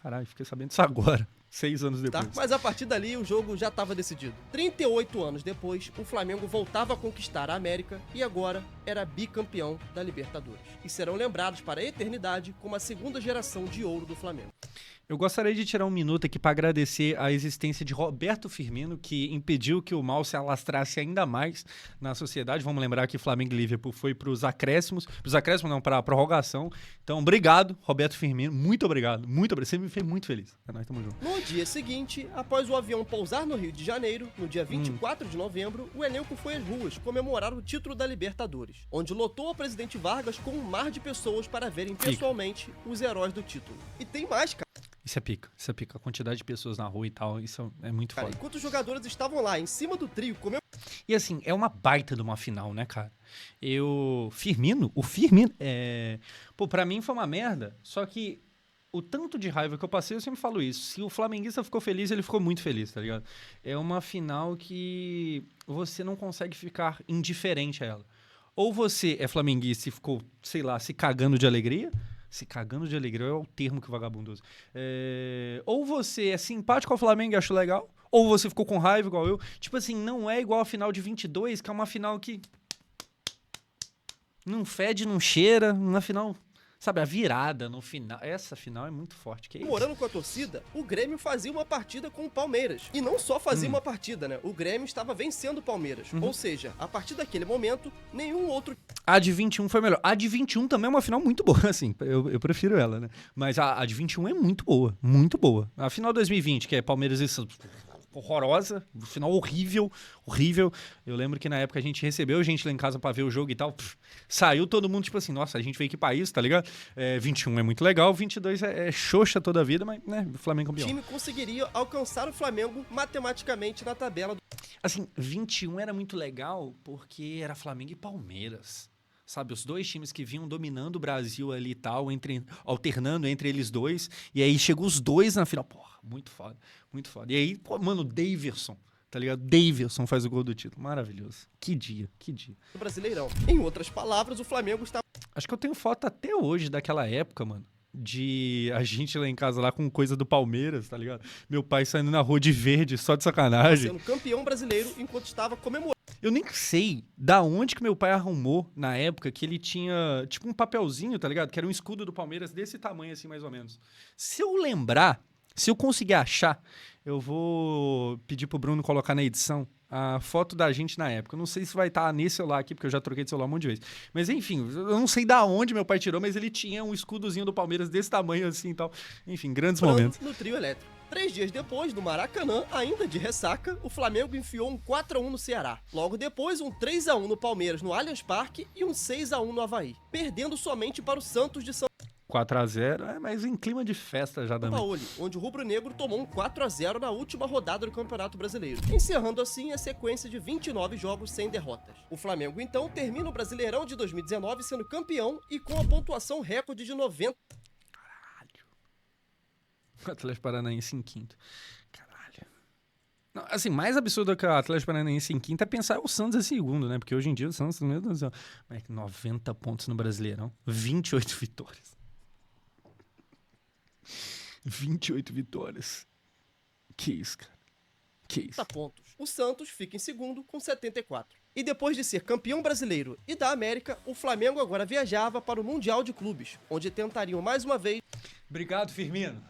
Caralho, fiquei sabendo disso agora, 6 anos Tá? depois. Mas a partir dali o jogo já estava decidido. 38 anos depois, o Flamengo voltava a conquistar a América e agora era bicampeão da Libertadores. E serão lembrados para a eternidade como a segunda geração de ouro do Flamengo. Eu gostaria de tirar um minuto aqui para agradecer a existência de Roberto Firmino, que impediu que o mal se alastrasse ainda mais na sociedade. Vamos lembrar que Flamengo e Liverpool foi para os acréscimos. Para a prorrogação. Então, obrigado, Roberto Firmino. Muito obrigado. Você me fez muito feliz. Nós tamo junto. No dia seguinte, após o avião pousar no Rio de Janeiro, no dia 24 de novembro, o elenco foi às ruas comemorar o título da Libertadores, onde lotou a Presidente Vargas com um mar de pessoas para verem pessoalmente os heróis do título. E tem mais, cara. Isso é pica. A quantidade de pessoas na rua e tal, isso é muito foda. Enquanto os jogadores estavam lá, em cima do trio, E assim, é uma baita de uma final, né, cara? O Firmino, Pô, pra mim foi uma merda, só que o tanto de raiva que eu passei, eu sempre falo isso. Se o flamenguista ficou feliz, ele ficou muito feliz, tá ligado? É uma final que você não consegue ficar indiferente a ela. Ou você é flamenguista e ficou, sei lá, se cagando de alegria... Se cagando de alegria é o termo que o vagabundo usa. Ou você é simpático ao Flamengo e acha legal, ou você ficou com raiva igual eu. Tipo assim, não é igual a final de 22, que é uma final que não fede, não cheira. Uma final Sabe, a virada no final. Essa final é muito forte. Que é isso? Morando com a torcida, o Grêmio fazia uma partida com o Palmeiras. E não só fazia uma partida, né? O Grêmio estava vencendo o Palmeiras. Ou seja, a partir daquele momento, nenhum outro... A de 21 foi melhor. A de 21 também é uma final muito boa, assim. Eu prefiro ela, né? Mas a de 21 é muito boa. Muito boa. A final 2020, que é Palmeiras e Santos... horrorosa, final horrível. Eu lembro que na época a gente recebeu gente lá em casa pra ver o jogo e tal. Saiu todo mundo tipo assim, nossa, a gente veio aqui pra isso, tá ligado? 21 é muito legal, 22 é xoxa toda a vida, mas, né, o Flamengo campeão. O time conseguiria alcançar o Flamengo matematicamente na tabela. Assim, 21 era muito legal porque era Flamengo e Palmeiras. Sabe, os dois times que vinham dominando o Brasil ali e tal, alternando entre eles dois, e aí chegou os dois na final. Porra, muito foda, muito foda. E aí, pô, mano, o Daverson, tá ligado? Daverson faz o gol do título. Maravilhoso. Que dia, que dia. Brasileirão. Em outras palavras, o Flamengo está... Acho que eu tenho foto até hoje daquela época, mano. De a gente lá em casa, lá com coisa do Palmeiras, tá ligado? Meu pai saindo na rua de verde, só de sacanagem. Sendo campeão brasileiro enquanto estava comemorando. Eu nem sei da onde que meu pai arrumou na época que ele tinha, tipo, um papelzinho, tá ligado? Que era um escudo do Palmeiras desse tamanho, assim, mais ou menos. Se eu lembrar, se eu conseguir achar, eu vou pedir pro Bruno colocar na edição a foto da gente na época. Eu não sei se vai estar nesse celular aqui, porque eu já troquei de celular um monte de vezes. Mas enfim, eu não sei da onde meu pai tirou, mas ele tinha um escudozinho do Palmeiras desse tamanho assim e tal. Enfim, grandes momentos. No trio elétrico. 3 dias depois, no Maracanã, ainda de ressaca, o Flamengo enfiou um 4-1 no Ceará. Logo depois, um 3-1 no Palmeiras no Allianz Parque e um 6-1 no Avaí, perdendo somente para o Santos de São 4-0, mas em clima de festa já também. Paulo, onde o rubro-negro tomou um 4-0 na última rodada do Campeonato Brasileiro, encerrando assim a sequência de 29 jogos sem derrotas. O Flamengo, então, termina o Brasileirão de 2019 sendo campeão e com a pontuação recorde de 90. O Atlético Paranaense em quinto. Caralho. Não, assim, mais absurdo que o Atlético Paranaense em quinto é pensar o Santos em segundo, né? Porque hoje em dia o Santos, meu Deus do céu, 90 pontos no Brasileirão, 28 vitórias. 28 vitórias. Que isso, cara. Que isso. Pontos. O Santos fica em segundo com 74. E depois de ser campeão brasileiro e da América, o Flamengo agora viajava para o Mundial de Clubes, onde tentariam mais uma vez... Obrigado, Firmino.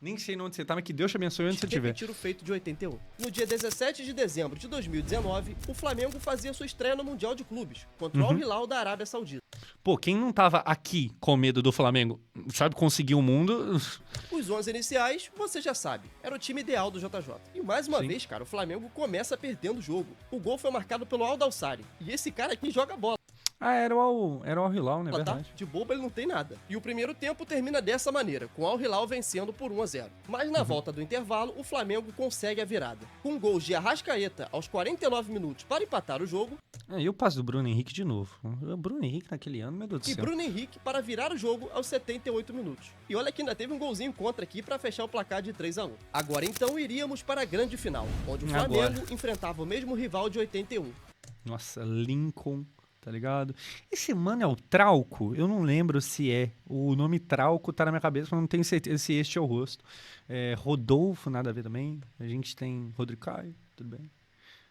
Nem sei onde você tá, mas que Deus te abençoe onde você estiver. Repetir o feito de 81. No dia 17 de dezembro de 2019, o Flamengo fazia sua estreia no Mundial de Clubes, contra o Al Hilal da Arábia Saudita. Pô, quem não tava aqui com medo do Flamengo, sabe, conseguir o mundo... Os 11 iniciais, você já sabe, era o time ideal do JJ. E mais uma vez, cara, o Flamengo começa perdendo o jogo. O gol foi marcado pelo Aldalsari. E esse cara aqui joga bola. Era o Al Hilal, né? Verdade. De bobo ele não tem nada. E o primeiro tempo termina dessa maneira, com o Al Hilal vencendo por 1-0. Mas na volta do intervalo, o Flamengo consegue a virada. Com gols de Arrascaeta aos 49 minutos para empatar o jogo. E o passe do Bruno Henrique de novo. O Bruno Henrique naquele ano, meu Deus do céu. E Bruno Henrique para virar o jogo aos 78 minutos. E olha que ainda teve um golzinho contra aqui para fechar o placar de 3-1. Agora então iríamos para a grande final, onde o Flamengo enfrentava o mesmo rival de 81. Nossa, Lincoln... Tá ligado? Esse mano é o Trauco? Eu não lembro se é. O nome Trauco tá na minha cabeça, mas não tenho certeza se este é o rosto. Rodolfo, nada a ver também. A gente tem Rodrigo Caio, tudo bem.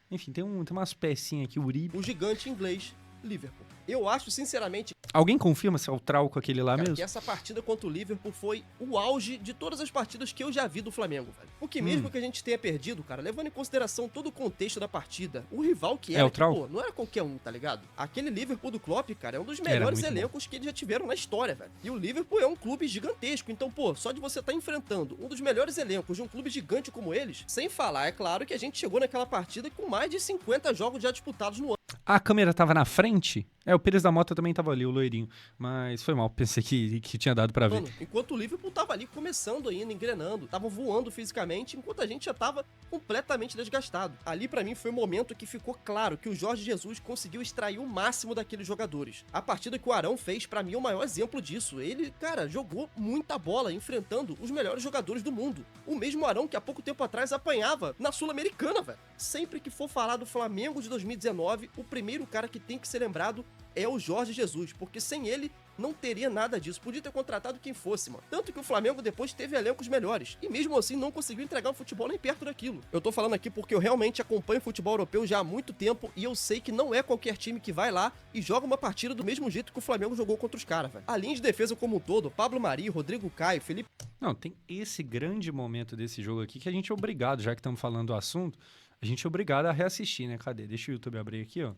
Enfim, tem umas pecinhas aqui, Uribe. O gigante inglês, Liverpool. Eu acho, sinceramente... Alguém confirma se é o Trauco aquele lá mesmo? Que essa partida contra o Liverpool foi o auge de todas as partidas que eu já vi do Flamengo, velho. Porque mesmo que a gente tenha perdido, cara, levando em consideração todo o contexto da partida, o rival que era, não era qualquer um, tá ligado? Aquele Liverpool do Klopp, cara, é um dos melhores elencos que eles já tiveram na história, velho. E o Liverpool é um clube gigantesco, então, só de você estar enfrentando um dos melhores elencos de um clube gigante como eles, sem falar, é claro, que a gente chegou naquela partida com mais de 50 jogos já disputados no ano. A câmera tava na frente? O Pires da Mota também tava ali, o loirinho. Mas foi mal, pensei que tinha dado pra ver. Mano, enquanto o Liverpool tava ali começando ainda, engrenando, tava voando fisicamente, enquanto a gente já tava completamente desgastado. Ali pra mim foi o momento que ficou claro que o Jorge Jesus conseguiu extrair o máximo daqueles jogadores. A partida que o Arão fez, pra mim, é o maior exemplo disso. Ele, cara, jogou muita bola, enfrentando os melhores jogadores do mundo. O mesmo Arão que há pouco tempo atrás apanhava na Sul-Americana, velho. Sempre que for falar do Flamengo de 2019, o primeiro cara que tem que ser lembrado é o Jorge Jesus, porque sem ele, não teria nada disso. Podia ter contratado quem fosse, mano. Tanto que o Flamengo depois teve elencos melhores. E mesmo assim não conseguiu entregar o futebol nem perto daquilo. Eu tô falando aqui porque eu realmente acompanho o futebol europeu já há muito tempo e eu sei que não é qualquer time que vai lá e joga uma partida do mesmo jeito que o Flamengo jogou contra os caras, velho. A linha de defesa como um todo, Pablo Mari, Rodrigo Caio, Felipe... Não, tem esse grande momento desse jogo aqui que a gente é obrigado, já que estamos falando do assunto, a gente é obrigado a reassistir, né? Cadê? Deixa o YouTube abrir aqui, ó.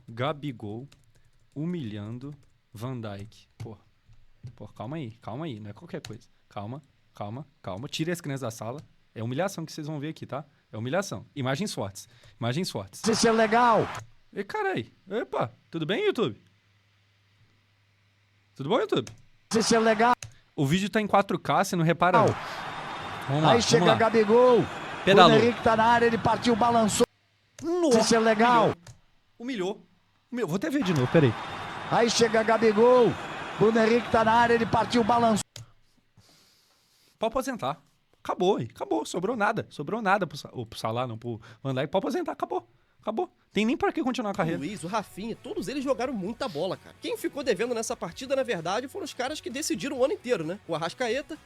Gabigol humilhando Van Dijk. Pô, calma aí, não é qualquer coisa. Calma. Tire as crianças da sala. É humilhação que vocês vão ver aqui, tá? É humilhação. Imagens fortes. Isso é legal. E carai. Epa, tudo bem, YouTube? Tudo bom, YouTube? Isso é legal. O vídeo tá em 4K, você não repara não. Vamos lá, aí chega Gabigol. Pedalou. O Henrique tá na área, ele partiu, balançou. Nossa, isso é legal. Humilhou. Vou até ver de novo, peraí. Aí chega Gabigol. Bruno Henrique tá na área, ele partiu, balançou. Pode aposentar. Acabou. Sobrou nada pro Salah, não pro Van Dijk. Pode aposentar, acabou. Tem nem pra que continuar a carreira. O Luiz, o Rafinha, todos eles jogaram muita bola, cara. Quem ficou devendo nessa partida, na verdade, foram os caras que decidiram o ano inteiro, né? O Arrascaeta.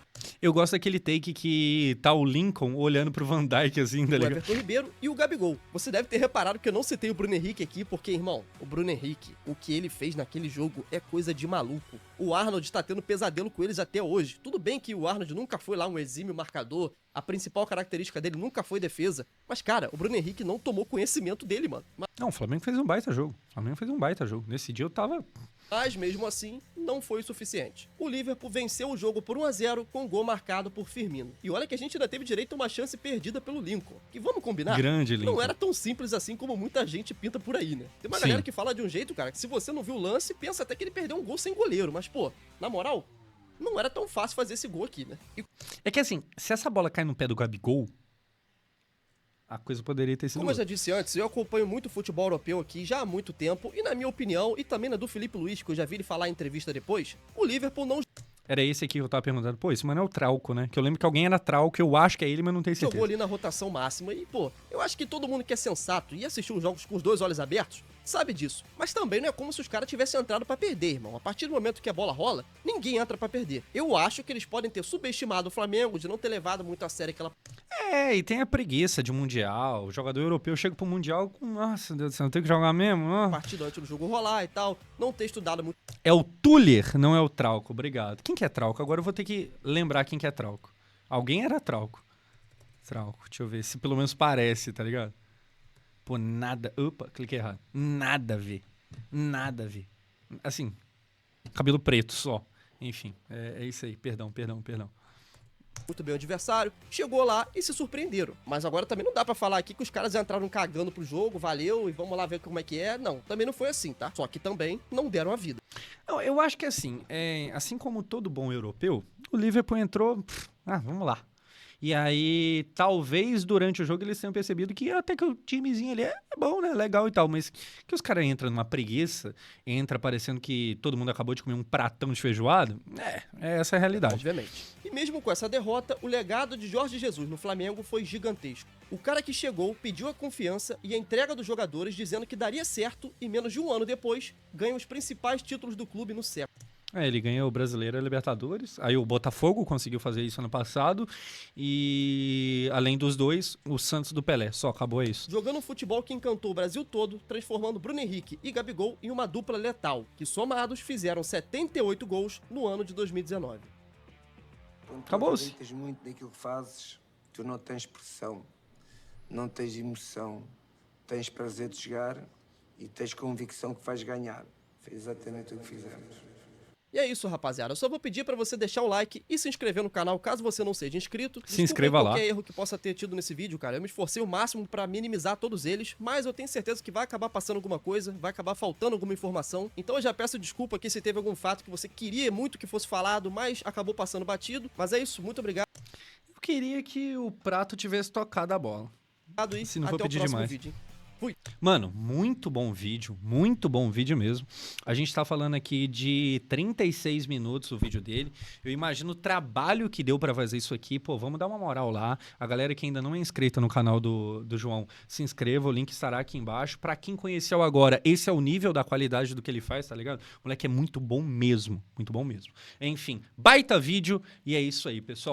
Eu gosto daquele take que tá o Lincoln olhando pro Van Dijk, assim, tá ligado? O Everton Ribeiro e o Gabigol. Você deve ter reparado que eu não citei o Bruno Henrique aqui, porque, irmão, o Bruno Henrique, o que ele fez naquele jogo é coisa de maluco. O Arnold tá tendo pesadelo com eles até hoje. Tudo bem que o Arnold nunca foi lá um exímio marcador, a principal característica dele nunca foi defesa. Mas, cara, o Bruno Henrique não tomou conhecimento dele, mano. Não, o Flamengo fez um baita jogo. Nesse dia eu tava... Mas, mesmo assim, não foi o suficiente. O Liverpool venceu o jogo por 1-0 com um gol marcado por Firmino. E olha que a gente ainda teve direito a uma chance perdida pelo Lincoln. Que vamos combinar? Grande Lincoln. Não era tão simples assim como muita gente pinta por aí, né? Tem uma galera que fala de um jeito, cara, que se você não viu o lance, pensa até que ele perdeu um gol sem goleiro. Mas, pô, na moral, não era tão fácil fazer esse gol aqui, né? É que assim, se essa bola cai no pé do Gabigol, a coisa poderia ter sido... Como eu já disse antes, eu acompanho muito futebol europeu aqui já há muito tempo, e na minha opinião, e também na do Felipe Luiz, que eu já vi ele falar em entrevista depois, o Liverpool não... Era esse aqui que eu tava perguntando. Pô, esse mano é o Trauco, né? Que eu lembro que alguém era Trauco, eu acho que é ele, mas não tenho certeza. Jogou ali na rotação máxima e, pô, eu acho que todo mundo que é sensato e assistiu os jogos com os dois olhos abertos sabe disso. Mas também não é como se os caras tivessem entrado pra perder, irmão. A partir do momento que a bola rola, ninguém entra pra perder. Eu acho que eles podem ter subestimado o Flamengo, de não ter levado muito a sério aquela... É, e tem a preguiça de Mundial. O jogador europeu chega pro Mundial com... Nossa, Deus do céu, não tem que jogar mesmo? Partida antes do jogo rolar e tal, não ter estudado muito... É o Tuller, não é o Trauco, obrigado. Quem que é Trauco? Agora eu vou ter que lembrar quem que é Trauco. Alguém era Trauco. Trauco, deixa eu ver se pelo menos parece, tá ligado? Pô, nada... Opa, cliquei errado. Nada a ver. Assim, cabelo preto só. Enfim, é isso aí. Perdão. Muito bem o adversário, chegou lá e se surpreenderam. Mas agora também não dá pra falar aqui que os caras entraram cagando pro jogo, valeu, e vamos lá ver como é que é. Não, também não foi assim, tá? Só que também não deram a vida. Não, eu acho que assim, assim como todo bom europeu, o Liverpool entrou... vamos lá. E aí, talvez durante o jogo eles tenham percebido que até que o timezinho ali é bom, né? Legal e tal, mas que os caras entram numa preguiça, entra parecendo que todo mundo acabou de comer um pratão de feijoada, essa é a realidade. Obviamente. E mesmo com essa derrota, o legado de Jorge Jesus no Flamengo foi gigantesco. O cara que chegou, pediu a confiança e a entrega dos jogadores, dizendo que daria certo e menos de um ano depois, ganha os principais títulos do clube no século. Ele ganhou o Brasileiro e a Libertadores. Aí o Botafogo conseguiu fazer isso ano passado. E, além dos dois, o Santos do Pelé. Só acabou isso. Jogando um futebol que encantou o Brasil todo, transformando Bruno Henrique e Gabigol em uma dupla letal, que somados fizeram 78 gols no ano de 2019. Acabou-se. Tu acreditas muito naquilo que fazes, tu não tens expressão, não tens emoção, tens prazer de jogar e tens convicção que vais ganhar. Foi exatamente o que fizemos. E é isso, rapaziada. Eu só vou pedir pra você deixar o like e se inscrever no canal, caso você não seja inscrito. Se inscreva lá. Qualquer erro que possa ter tido nesse vídeo, cara. Eu me esforcei o máximo pra minimizar todos eles, mas eu tenho certeza que vai acabar passando alguma coisa, vai acabar faltando alguma informação. Então eu já peço desculpa aqui se teve algum fato que você queria muito que fosse falado, mas acabou passando batido. Mas é isso, muito obrigado. Eu queria que o Prato tivesse tocado a bola. E se não for até pedir o próximo demais. vídeo, hein? Fui. Mano, muito bom vídeo mesmo. A gente tá falando aqui de 36 minutos o vídeo dele. Eu imagino o trabalho que deu pra fazer isso aqui. Pô, vamos dar uma moral lá. A galera que ainda não é inscrita no canal do João, se inscreva, o link estará aqui embaixo. Pra quem conheceu agora, esse é o nível da qualidade do que ele faz, tá ligado? O moleque é muito bom mesmo, muito bom mesmo. Enfim, baita vídeo e é isso aí, pessoal.